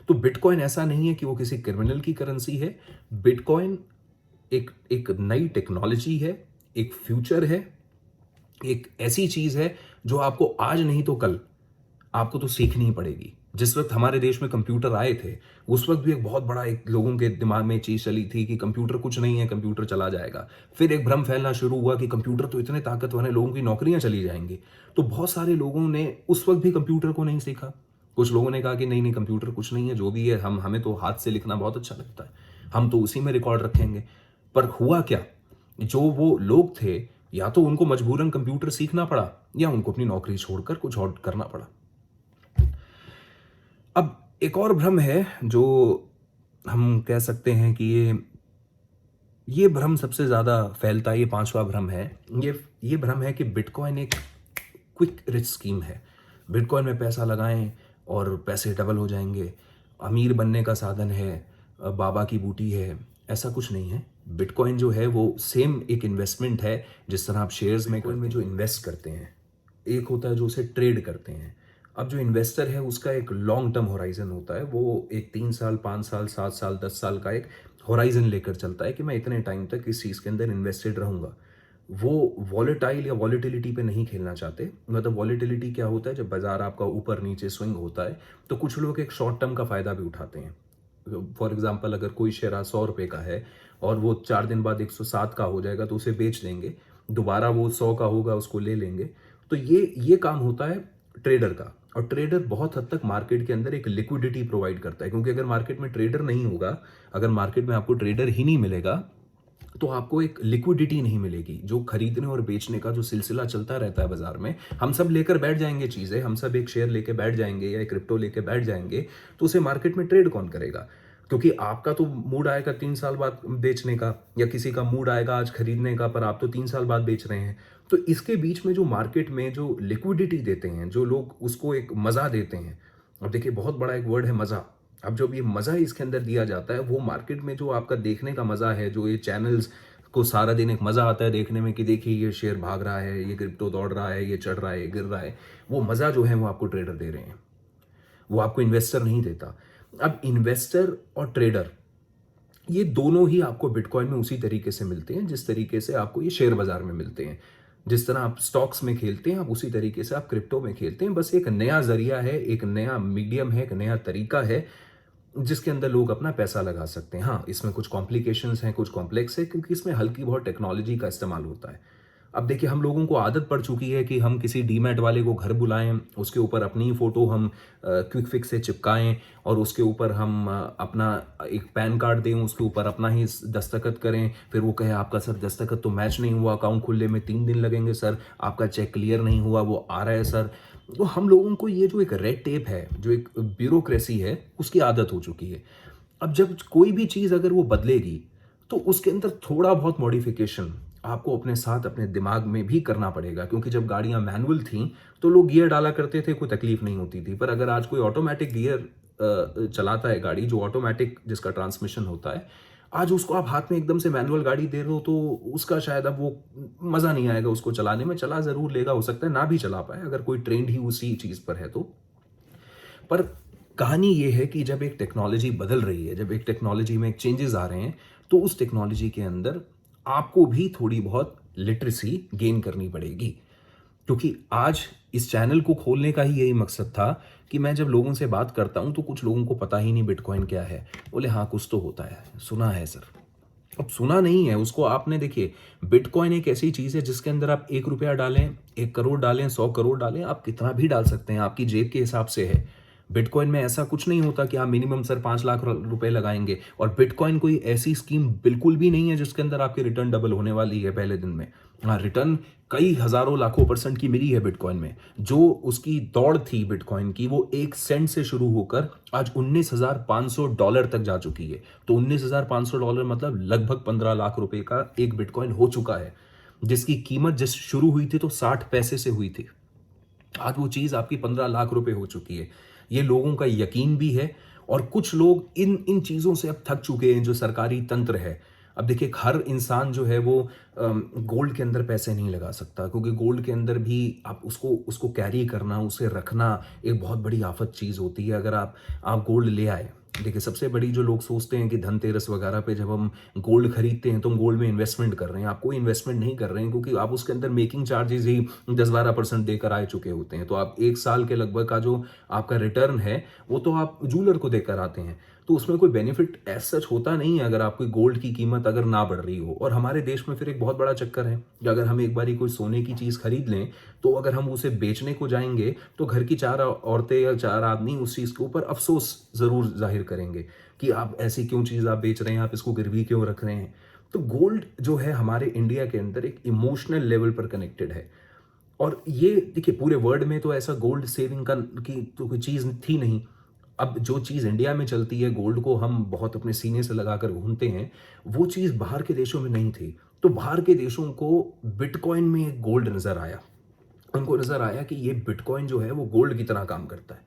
तो बिटकॉइन ऐसा नहीं है कि वो किसी क्रिमिनल की करेंसी है। बिटकॉइन एक एक नई टेक्नोलॉजी है, एक फ्यूचर है, एक ऐसी चीज है जो आपको आज नहीं तो कल आपको तो सीखनी ही पड़ेगी। जिस वक्त हमारे देश में कंप्यूटर आए थे उस वक्त भी एक बहुत बड़ा एक लोगों के दिमाग में चीज चली थी कि कंप्यूटर कुछ नहीं है, कंप्यूटर चला जाएगा। फिर एक भ्रम फैलना शुरू हुआ कि कंप्यूटर तो इतने ताकतवर है, लोगों की नौकरियां चली जाएंगी। तो बहुत सारे लोगों ने उस वक्त भी कंप्यूटर को नहीं सीखा। कुछ लोगों ने कहा कि नहीं नहीं, कंप्यूटर कुछ नहीं है, जो भी है हमें तो हाथ से लिखना बहुत अच्छा लगता है, हम तो उसी में रिकॉर्ड रखेंगे। पर हुआ क्या? जो वो लोग थे, या तो उनको मजबूरन कंप्यूटर सीखना पड़ा या उनको अपनी नौकरी छोड़कर कुछ और करना पड़ा। अब एक और भ्रम है जो हम कह सकते हैं कि ये भ्रम सबसे ज्यादा फैलता है। ये पांचवा भ्रम है। ये भ्रम है कि बिटकॉइन एक क्विक रिच स्कीम है। बिटकॉइन में पैसा लगाएं और पैसे डबल हो जाएंगे, अमीर बनने का साधन है, बाबा की बूटी है। ऐसा कुछ नहीं है। बिटकॉइन जो है वो सेम एक इन्वेस्टमेंट है। जिस तरह आप शेयर्स में जो इन्वेस्ट करते हैं, एक होता है जो उसे ट्रेड करते हैं। अब जो इन्वेस्टर है उसका एक लॉन्ग टर्म होराइजन होता है। वो एक 3 साल, 5 साल, 7 साल, 10 साल का एक होराइजन लेकर चलता है कि मैं इतने टाइम तक इस चीज़ के अंदर इन्वेस्टेड रहूँगा। वो वॉलेटाइल या वॉलेटिलिटी पे नहीं खेलना चाहते। मतलब वॉलेटिलिटी क्या होता है? जब बाजार आपका ऊपर नीचे स्विंग होता है तो कुछ लोग एक शॉर्ट टर्म का फ़ायदा भी उठाते हैं। फॉर एग्जाम्पल, अगर कोई शेयर आज 100 रुपये का है और वो 4 दिन बाद 107 का हो जाएगा तो उसे बेच देंगे, दोबारा वो 100 का होगा उसको ले लेंगे। तो ये काम होता है ट्रेडर का। और ट्रेडर बहुत हद तक मार्केट के अंदर एक लिक्विडिटी प्रोवाइड करता है, क्योंकि अगर मार्केट में ट्रेडर नहीं होगा, अगर मार्केट में आपको ट्रेडर ही नहीं मिलेगा तो आपको एक लिक्विडिटी नहीं मिलेगी। जो खरीदने और बेचने का जो सिलसिला चलता रहता है बाज़ार में, हम सब लेकर बैठ जाएँगे चीज़ें, हम सब एक शेयर लेके बैठ जाएँगे या एक क्रिप्टो लेके बैठ जाएँगे, तो उसे मार्केट में ट्रेड कौन करेगा? क्योंकि आपका तो मूड आएगा 3 साल बाद बेचने का, या किसी का मूड आएगा आज खरीदने का, पर आप तो 3 साल बाद बेच रहे हैं। तो इसके बीच में जो मार्केट में जो लिक्विडिटी देते हैं, जो लोग उसको एक मज़ा देते हैं, अब देखिए बहुत बड़ा एक वर्ड है मज़ा। अब जब ये मज़ा इसके अंदर दिया जाता है, वो मार्केट में जो आपका देखने का मज़ा है, जो ये चैनल्स को सारा दिन एक मज़ा आता है देखने में कि देखिए ये शेयर भाग रहा है, ये क्रिप्टो दौड़ रहा है, ये चढ़ रहा है, ये गिर रहा है, वो मज़ा जो है वो आपको ट्रेडर दे रहे हैं, वो आपको इन्वेस्टर नहीं देता। अब इन्वेस्टर और ट्रेडर, ये दोनों ही आपको बिटकॉइन में उसी तरीके से मिलते हैं जिस तरीके से आपको ये शेयर बाजार में मिलते हैं। जिस तरह आप स्टॉक्स में खेलते हैं, आप उसी तरीके से आप क्रिप्टो में खेलते हैं। बस एक नया ज़रिया है, एक नया मीडियम है, एक नया तरीका है जिसके अंदर लोग अपना पैसा लगा सकते हैं। हाँ, इसमें कुछ कॉम्प्लिकेशंस हैं, कुछ कॉम्प्लेक्स है, क्योंकि इसमें हल्की बहुत टेक्नोलॉजी का इस्तेमाल होता है। अब देखिए, हम लोगों को आदत पड़ चुकी है कि हम किसी डीमैट वाले को घर बुलाएँ, उसके ऊपर अपनी ही फ़ोटो हम क्विक फिक्स से चिपकाएँ और उसके ऊपर हम अपना एक पैन कार्ड दें, उसके ऊपर अपना ही दस्तखत करें। फिर वो कहे आपका सर दस्तखत तो मैच नहीं हुआ, अकाउंट खुलने में 3 दिन लगेंगे सर, आपका चेक क्लियर नहीं हुआ, वो आ रहा है सर। तो हम लोगों को ये जो एक रेड टेप है, जो एक ब्यूरोक्रेसी है, उसकी आदत हो चुकी है। अब जब कोई भी चीज़ अगर वो बदलेगी, तो उसके अंदर थोड़ा बहुत मॉडिफिकेशन आपको अपने साथ अपने दिमाग में भी करना पड़ेगा, क्योंकि जब गाड़ियाँ मैनुअल थीं, तो लोग गियर डाला करते थे, कोई तकलीफ नहीं होती थी। पर अगर आज कोई ऑटोमैटिक गियर चलाता है गाड़ी, जो ऑटोमैटिक जिसका ट्रांसमिशन होता है, आज उसको आप हाथ में एकदम से मैनुअल गाड़ी दे रहे हो, तो उसका शायद अब वो मज़ा नहीं आएगा उसको चलाने में। चला ज़रूर लेगा, हो सकता है ना भी चला पाए, अगर कोई ट्रेंड ही उसी चीज़ पर है तो। पर कहानी ये है कि जब एक टेक्नोलॉजी बदल रही है, जब एक टेक्नोलॉजी में चेंजेस आ रहे हैं, तो उस टेक्नोलॉजी के अंदर आपको भी थोड़ी बहुत लिटरेसी गेन करनी पड़ेगी। क्योंकि आज इस चैनल को खोलने का ही यही मकसद था कि मैं जब लोगों से बात करता हूं, तो कुछ लोगों को पता ही नहीं बिटकॉइन क्या है। बोले हाँ, कुछ तो होता है, सुना है सर। अब सुना नहीं है उसको आपने, देखिए बिटकॉइन एक ऐसी चीज है जिसके अंदर आप 1 रुपया डालें, 1 करोड़ डालें, 100 करोड़ डालें, आप कितना भी डाल सकते हैं, आपकी जेब के हिसाब से है। बिटकॉइन में ऐसा कुछ नहीं होता कि आप मिनिमम सर 5 लाख रुपए लगाएंगे, और बिटकॉइन कोई ऐसी स्कीम बिल्कुल भी नहीं है जिसके अंदर आपकी रिटर्न डबल होने वाली है पहले दिन में। हाँ, रिटर्न कई हजारों लाखों परसेंट की मिली है बिटकॉइन में। जो उसकी दौड़ थी बिटकॉइन की, वो 1 सेंट से शुरू होकर आज $19,500 तक जा चुकी है। तो $19,500 मतलब लगभग 15 लाख रुपए का एक बिटकॉइन हो चुका है, जिसकी कीमत जिस शुरू हुई थी तो 60 पैसे से हुई थी। आज वो चीज़ आपकी 15 लाख रुपए हो चुकी है। ये लोगों का यकीन भी है, और कुछ लोग इन इन चीज़ों से अब थक चुके हैं, जो सरकारी तंत्र है। अब देखिए, हर इंसान जो है वो गोल्ड के अंदर पैसे नहीं लगा सकता, क्योंकि गोल्ड के अंदर भी आप उसको उसको कैरी करना, उसे रखना एक बहुत बड़ी आफत चीज़ होती है। अगर आप गोल्ड ले आए, देखिए सबसे बड़ी जो लोग सोचते हैं कि धनतेरस वगैरह पे जब हम गोल्ड खरीदते हैं तो हम गोल्ड में इन्वेस्टमेंट कर रहे हैं। आप कोई इन्वेस्टमेंट नहीं कर रहे हैं, क्योंकि आप उसके अंदर मेकिंग चार्जेस ही 10-12% देकर आ चुके होते हैं। तो आप 1 साल के लगभग का जो आपका रिटर्न है, वो तो आप जूलर को देकर आते हैं। तो उसमें कोई बेनिफिट एज सच होता नहीं है, अगर आपकी गोल्ड की कीमत अगर ना बढ़ रही हो। और हमारे देश में फिर एक बहुत बड़ा चक्कर है कि अगर हम एक बारी कोई सोने की चीज़ खरीद लें, तो अगर हम उसे बेचने को जाएंगे, तो घर की 4 औरतें या 4 आदमी उस चीज़ के ऊपर अफसोस ज़रूर ज़ाहिर करेंगे कि आप ऐसी क्यों चीज़ आप बेच रहे हैं, आप इसको गिरवी क्यों रख रहे हैं। तो गोल्ड जो है हमारे इंडिया के अंदर एक इमोशनल लेवल पर कनेक्टेड है। और ये देखिए, पूरे वर्ल्ड में तो ऐसा गोल्ड सेविंग का की तो कोई चीज़ थी नहीं। अब जो चीज़ इंडिया में चलती है, गोल्ड को हम बहुत अपने सीने से लगाकर घूमते हैं, वो चीज़ बाहर के देशों में नहीं थी। तो बाहर के देशों को बिटकॉइन में एक गोल्ड नज़र आया। उनको नज़र आया कि ये बिटकॉइन जो है वो गोल्ड की तरह काम करता है।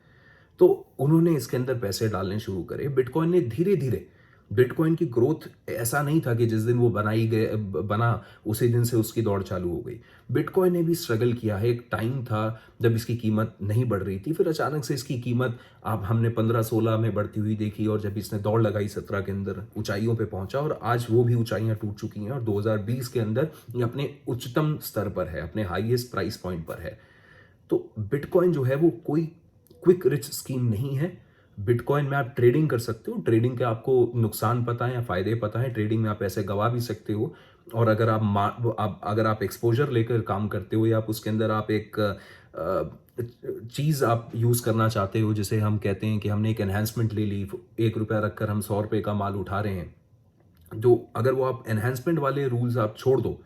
तो उन्होंने इसके अंदर पैसे डालने शुरू करे। बिटकॉइन ने धीरे-धीरे, बिटकॉइन की ग्रोथ ऐसा नहीं था कि जिस दिन वो बना उसी दिन से उसकी दौड़ चालू हो गई। बिटकॉइन ने भी स्ट्रगल किया है। एक टाइम था जब इसकी कीमत नहीं बढ़ रही थी, फिर अचानक से इसकी कीमत आप हमने 15-16 में बढ़ती हुई देखी, और जब इसने दौड़ लगाई 17 के अंदर ऊंचाइयों पे पहुंचा, और आज वो भी ऊंचाइयां टूट चुकी हैं, और 2020 के अंदर ये अपने उच्चतम स्तर पर है, अपने हाईएस्ट प्राइस पॉइंट पर है। तो बिटकॉइन जो है वो कोई क्विक रिच स्कीम नहीं है। बिटकॉइन में आप ट्रेडिंग कर सकते हो, ट्रेडिंग के आपको नुकसान पता है या फायदे पता है, ट्रेडिंग में आप पैसे गवा भी सकते हो। और अगर आप एक्सपोजर लेकर काम करते हो, या आप उसके अंदर आप एक चीज़ आप यूज़ करना चाहते हो, जिसे हम कहते हैं कि हमने एक एनहांसमेंट ले ली, 1 रुपया रखकर हम 100 रुपये का माल उठा रहे हैं, जो अगर वो आप एनहांसमेंट वाले रूल्स आप छोड़ दो,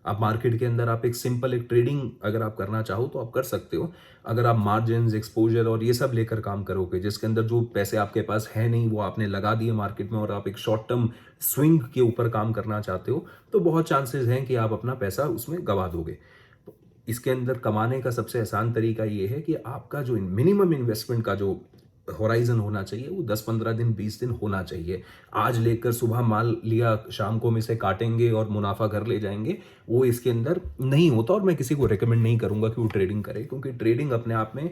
आप मार्केट के अंदर आप एक सिंपल एक ट्रेडिंग अगर आप करना चाहो तो आप कर सकते हो। अगर आप मार्जिन्स, एक्सपोजर और ये सब लेकर काम करोगे, जिसके अंदर जो पैसे आपके पास है नहीं वो आपने लगा दिए मार्केट में, और आप एक शॉर्ट टर्म स्विंग के ऊपर काम करना चाहते हो, तो बहुत चांसेस हैं कि आप अपना पैसा उसमें गवा दोगे। तो इसके अंदर कमाने का सबसे आसान तरीका ये है कि आपका जो मिनिमम इन्वेस्टमेंट का जो होराइजन होना चाहिए वो 10-15 दिन, 20 दिन होना चाहिए। आज लेकर सुबह माल लिया, शाम को हम इसे काटेंगे और मुनाफा घर ले जाएंगे, वो इसके अंदर नहीं होता। और मैं किसी को रेकमेंड नहीं करूंगा कि वो ट्रेडिंग करे, क्योंकि ट्रेडिंग अपने आप में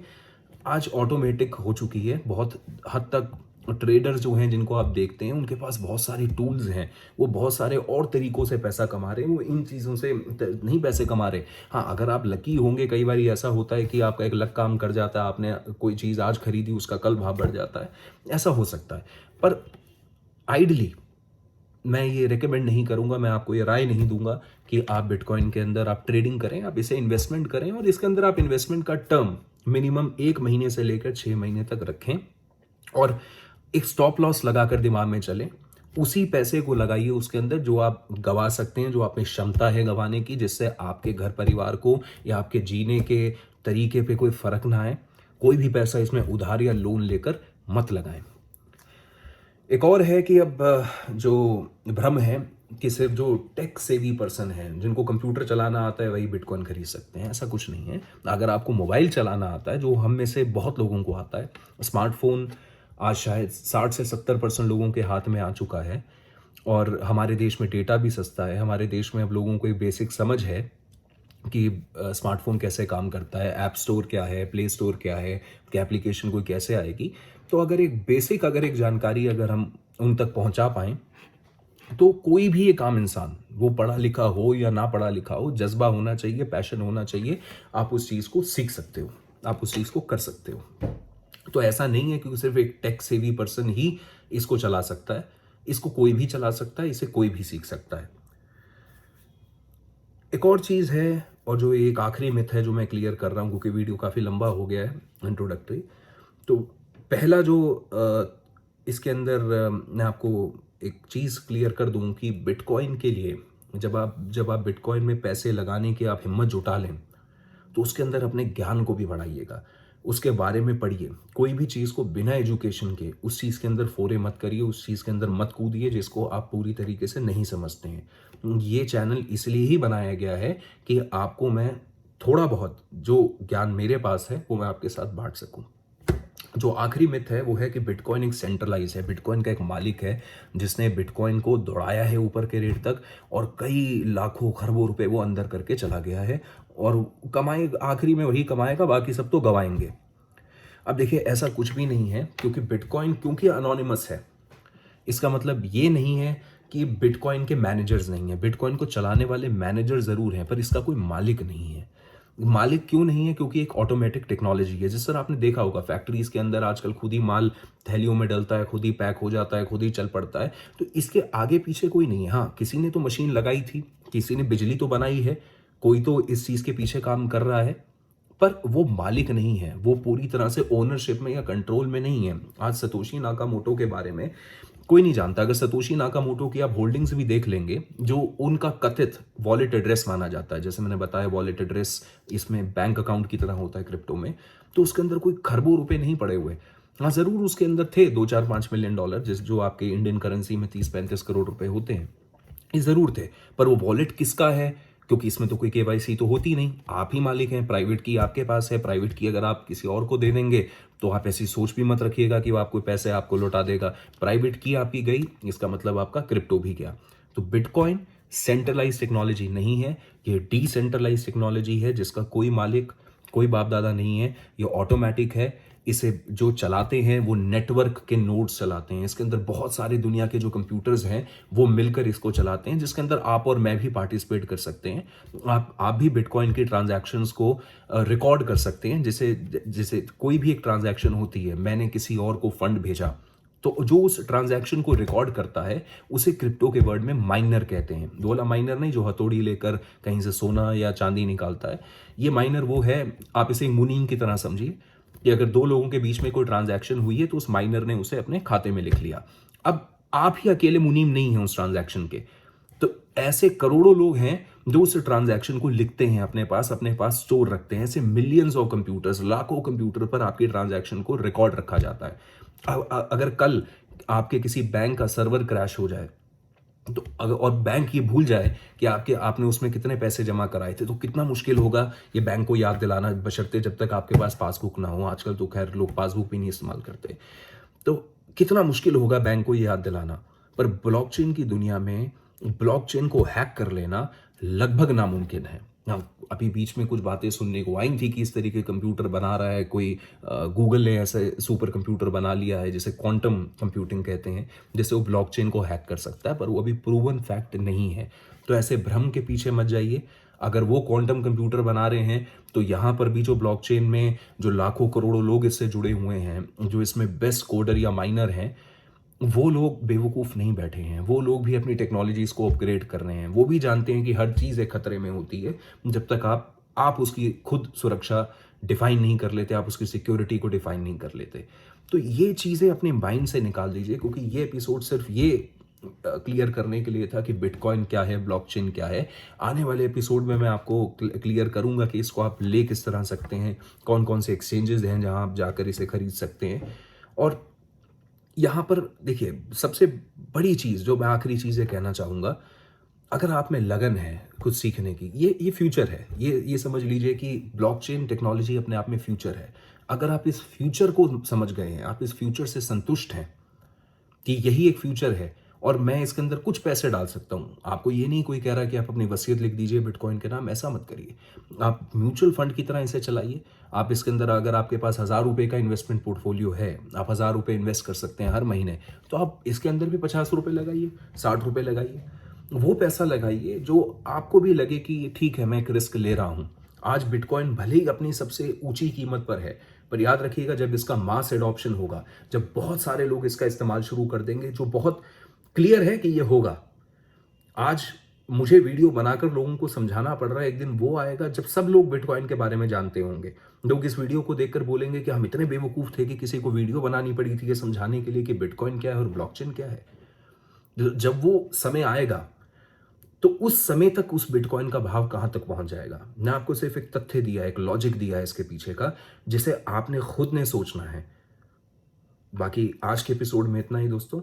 आज ऑटोमेटिक हो चुकी है बहुत हद तक। ट्रेडर्स जो हैं जिनको आप देखते हैं उनके पास बहुत सारी टूल्स हैं, वो बहुत सारे और तरीकों से पैसा कमा रहे हैं, वो इन चीज़ों से नहीं पैसे कमा रहे। हाँ, अगर आप लकी होंगे, कई बार ऐसा होता है कि आपका एक लक काम कर जाता है, आपने कोई चीज़ आज खरीदी उसका कल भाव बढ़ जाता है, ऐसा हो सकता है। पर आइडली मैं ये रिकमेंड नहीं करूंगा, मैं आपको ये राय नहीं दूंगा कि आप बिटकॉइन के अंदर आप ट्रेडिंग करें, आप इसे इन्वेस्टमेंट करें, और इसके अंदर आप इन्वेस्टमेंट का टर्म मिनिमम 1 महीने से लेकर 6 महीने तक रखें, और एक स्टॉप लॉस लगाकर दिमाग में चलें। उसी पैसे को लगाइए उसके अंदर जो आप गवा सकते हैं, जो आप में क्षमता है गवाने की, जिससे आपके घर परिवार को या आपके जीने के तरीके पे कोई फर्क ना आए। कोई भी पैसा इसमें उधार या लोन लेकर मत लगाएं। एक और है कि अब जो भ्रम है कि सिर्फ जो टेक सेवी पर्सन हैं, जिनको कंप्यूटर चलाना आता है, वही बिटकॉइन खरीद सकते हैं। ऐसा कुछ नहीं है। अगर आपको मोबाइल चलाना आता है, जो हम में से बहुत लोगों को आता है, स्मार्टफोन आज शायद 60 से 70% लोगों के हाथ में आ चुका है, और हमारे देश में डेटा भी सस्ता है। हमारे देश में अब लोगों को एक बेसिक समझ है कि स्मार्टफोन कैसे काम करता है, ऐप स्टोर क्या है, प्ले स्टोर क्या है, कि एप्लीकेशन कोई कैसे आएगी। तो अगर एक बेसिक अगर एक जानकारी अगर हम उन तक पहुंचा पाएं, तो कोई भी एक आम इंसान, वो पढ़ा लिखा हो या ना पढ़ा लिखा हो, जज्बा होना चाहिए, पैशन होना चाहिए, आप उस चीज़ को सीख सकते हो, आप उस चीज़ को कर सकते हो। तो ऐसा नहीं है कि सिर्फ एक टेक सेवी पर्सन ही इसको चला सकता है, इसको कोई भी चला सकता है, इसे कोई भी सीख सकता है। एक और चीज़ है, और जो एक आखिरी मिथ है जो मैं क्लियर कर रहा हूँ, क्योंकि वीडियो काफ़ी लंबा हो गया है इंट्रोडक्टरी। तो पहला जो इसके अंदर मैं आपको एक चीज़ क्लियर कर दूं कि बिटकॉइन के लिए जब आप बिटकॉइन में पैसे लगाने की आप हिम्मत जुटा लें, तो उसके अंदर अपने ज्ञान को भी बढ़ाइएगा, उसके बारे में पढ़िए। कोई भी चीज़ को बिना एजुकेशन के उस चीज़ के अंदर फोरे मत करिए, उस चीज़ के अंदर मत कूदिए जिसको आप पूरी तरीके से नहीं समझते हैं। ये चैनल इसलिए ही बनाया गया है कि आपको मैं थोड़ा बहुत जो ज्ञान मेरे पास है वो मैं आपके साथ बांट सकूं। जो आखिरी मिथ है वो है कि बिटकॉइन एक सेंट्रलाइज है, बिटकॉइन का एक मालिक है जिसने बिटकॉइन को दौड़ाया है ऊपर के रेट तक, और कई लाखों खरबों रुपए वो अंदर करके चला गया है, और कमाए आखिरी में वही कमाएगा, बाकी सब तो गवाएंगे। अब देखिए, ऐसा कुछ भी नहीं है, क्योंकि बिटकॉइन क्योंकि अनोनिमस है, इसका मतलब ये नहीं है कि बिटकॉइन के मैनेजर्स नहीं है। बिटकॉइन को चलाने वाले मैनेजर जरूर हैं, पर इसका कोई मालिक नहीं है। मालिक क्यों नहीं है? क्योंकि एक ऑटोमेटिक टेक्नोलॉजी है। जिस तरह आपने देखा होगा फैक्ट्रीज के अंदर आजकल खुद ही माल थैलियों में डलता है, खुद ही पैक हो जाता है, खुद ही चल पड़ता है। तो इसके आगे पीछे कोई नहीं है। हाँ, किसी ने तो मशीन लगाई थी, किसी ने बिजली तो बनाई है, कोई तो इस चीज के पीछे काम कर रहा है, पर वो मालिक नहीं है, वो पूरी तरह से ओनरशिप में या कंट्रोल में नहीं है। आज सतोशी नाकामोटो के बारे में कोई नहीं जानता। अगर सतोशी नाकामोटो की आप होल्डिंग्स भी देख लेंगे, जो उनका कथित वॉलेट एड्रेस माना जाता है, जैसे मैंने बताया वॉलेट एड्रेस इसमें बैंक अकाउंट की तरह होता है क्रिप्टो में, तो उसके अंदर कोई खरबों रुपए नहीं पड़े हुए। हाँ, जरूर उसके अंदर थे 2-4-5 मिलियन डॉलर, जिस जो आपके इंडियन करेंसी में 30-35 करोड़ रुपए होते हैं, ये जरूर थे। पर वो वॉलेट किसका है? क्योंकि इसमें तो कोई केवाईसी तो होती नहीं, आप ही मालिक हैं। प्राइवेट की आपके पास है, प्राइवेट की अगर आप किसी और को दे देंगे तो आप ऐसी सोच भी मत रखिएगा कि वो आपको पैसे आपको लौटा देगा। प्राइवेट की आपकी गई, इसका मतलब आपका क्रिप्टो भी गया। तो बिटकॉइन सेंट्रलाइज टेक्नोलॉजी नहीं है, ये डिसेंट्रलाइज टेक्नोलॉजी है जिसका कोई मालिक, कोई बाप दादा नहीं है। ये ऑटोमेटिक है। इसे जो चलाते हैं वो नेटवर्क के नोड्स चलाते हैं। इसके अंदर बहुत सारे दुनिया के जो कंप्यूटर्स हैं वो मिलकर इसको चलाते हैं, जिसके अंदर आप और मैं भी पार्टिसिपेट कर सकते हैं। आप भी बिटकॉइन की ट्रांजैक्शंस को रिकॉर्ड कर सकते हैं। जैसे कोई भी एक ट्रांजैक्शन होती है, मैंने किसी और को फंड भेजा, तो जो उस ट्रांजैक्शन को रिकॉर्ड करता है उसे क्रिप्टो के वर्ड में माइनर कहते हैं। वो वाला माइनर नहीं जो हथौड़ी लेकर कहीं से सोना या चांदी निकालता है। ये माइनर वो है, आप इसे मुनीम की तरह समझिए कि अगर दो लोगों के बीच में कोई ट्रांजैक्शन हुई है तो उस माइनर ने उसे अपने खाते में लिख लिया। अब आप ही अकेले मुनीम नहीं हैं उस ट्रांजैक्शन के। तो ऐसे करोड़ों लोग हैं जो उस ट्रांजैक्शन को लिखते हैं अपने पास स्टोर रखते हैं। ऐसे मिलियंस ऑफ कंप्यूटर्स, लाखों कंप्यूटर पर आपके ट्रांजैक्शन को रिकॉर्ड रखा जाता है। अगर कल आपके किसी बैंक का सर्वर क्रैश हो जाए, तो अगर और बैंक ये भूल जाए कि आपने उसमें कितने पैसे जमा कराए थे, तो कितना मुश्किल होगा ये बैंक को याद दिलाना, बशर्ते जब तक आपके पास पासबुक ना हो। आजकल तो खैर लोग पासबुक भी नहीं इस्तेमाल करते। तो कितना मुश्किल होगा बैंक को ये याद दिलाना। पर ब्लॉकचेन की दुनिया में ब्लॉकचेन को हैक कर लेना लगभग नामुमकिन है। हाँ, अभी बीच में कुछ बातें सुनने को आई थी कि इस तरीके कंप्यूटर बना रहा है कोई, गूगल ने ऐसे सुपर कंप्यूटर बना लिया है जिसे क्वांटम कंप्यूटिंग कहते हैं, जिससे वो ब्लॉकचेन को हैक कर सकता है, पर वो अभी प्रूवन फैक्ट नहीं है। तो ऐसे भ्रम के पीछे मत जाइए। अगर वो क्वांटम कंप्यूटर बना रहे हैं तो यहाँ पर भी जो ब्लॉकचेन में जो लाखों करोड़ों लोग इससे जुड़े हुए हैं, जो इसमें बेस्ट कोडर या माइनर हैं, वो लोग बेवकूफ़ नहीं बैठे हैं। वो लोग भी अपनी टेक्नोलॉजीज़ को अपग्रेड कर रहे हैं। वो भी जानते हैं कि हर चीज़ एक खतरे में होती है जब तक आप उसकी खुद सुरक्षा डिफाइन नहीं कर लेते, आप उसकी सिक्योरिटी को डिफाइन नहीं कर लेते। तो ये चीज़ें अपने माइंड से निकाल दीजिए, क्योंकि ये एपिसोड सिर्फ ये क्लियर करने के लिए था कि बिटकॉइन क्या है, ब्लॉकचेन क्या है। आने वाले एपिसोड में मैं आपको क्लियर करूंगा कि इसको आप ले किस तरह सकते हैं, कौन कौन से एक्सचेंजेस हैं जहां आप जाकर इसे खरीद सकते हैं। और यहाँ पर देखिए, सबसे बड़ी चीज़ जो मैं आखिरी चीज़ ये कहना चाहूँगा, अगर आप में लगन है कुछ सीखने की, ये फ्यूचर है। ये समझ लीजिए कि ब्लॉकचेन टेक्नोलॉजी अपने आप में फ्यूचर है। अगर आप इस फ्यूचर को समझ गए हैं, आप इस फ्यूचर से संतुष्ट हैं कि यही एक फ्यूचर है और मैं इसके अंदर कुछ पैसे डाल सकता हूँ। आपको ये नहीं कोई कह रहा कि आप अपनी वसीयत लिख दीजिए बिटकॉइन के नाम, ऐसा मत करिए। आप म्यूचुअल फंड की तरह इसे चलाइए। आप इसके अंदर, अगर आपके पास 1000 रुपये का इन्वेस्टमेंट पोर्टफोलियो है, आप 1000 रुपये इन्वेस्ट कर सकते हैं हर महीने, तो आप इसके अंदर भी 50 रुपये लगाइए, 60 रुपये लगाइए। वो पैसा लगाइए जो आपको भी लगे कि ठीक है, मैं एक रिस्क ले रहा हूँ। आज बिटकॉइन भले ही अपनी सबसे ऊंची कीमत पर है, पर याद रखिएगा जब इसका मास एडॉप्शन होगा, जब बहुत सारे लोग इसका इस्तेमाल शुरू कर देंगे, जो बहुत क्लियर है कि ये होगा। आज मुझे वीडियो बनाकर लोगों को समझाना पड़ रहा है, एक दिन वो आएगा जब सब लोग बिटकॉइन के बारे में जानते होंगे। लोग इस वीडियो को देखकर बोलेंगे कि हम इतने बेवकूफ़ थे कि किसी को वीडियो बनानी पड़ी थी ये समझाने के लिए कि बिटकॉइन क्या है और ब्लॉकचेन क्या है। जब वो समय आएगा तो उस समय तक उस बिटकॉइन का भाव कहां तक पहुंच जाएगा। मैं आपको सिर्फ एक तथ्य दिया, एक लॉजिक दिया है इसके पीछे का, जिसे आपने खुद ने सोचना है। बाकी आज के एपिसोड में इतना ही दोस्तों।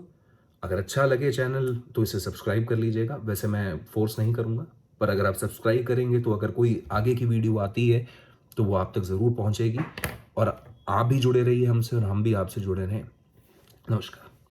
अगर अच्छा लगे चैनल तो इसे सब्सक्राइब कर लीजिएगा। वैसे मैं फोर्स नहीं करूंगा, पर अगर आप सब्सक्राइब करेंगे तो अगर कोई आगे की वीडियो आती है तो वो आप तक ज़रूर पहुंचेगी। और आप भी जुड़े रहिए हमसे और हम भी आपसे जुड़े रहें। नमस्कार।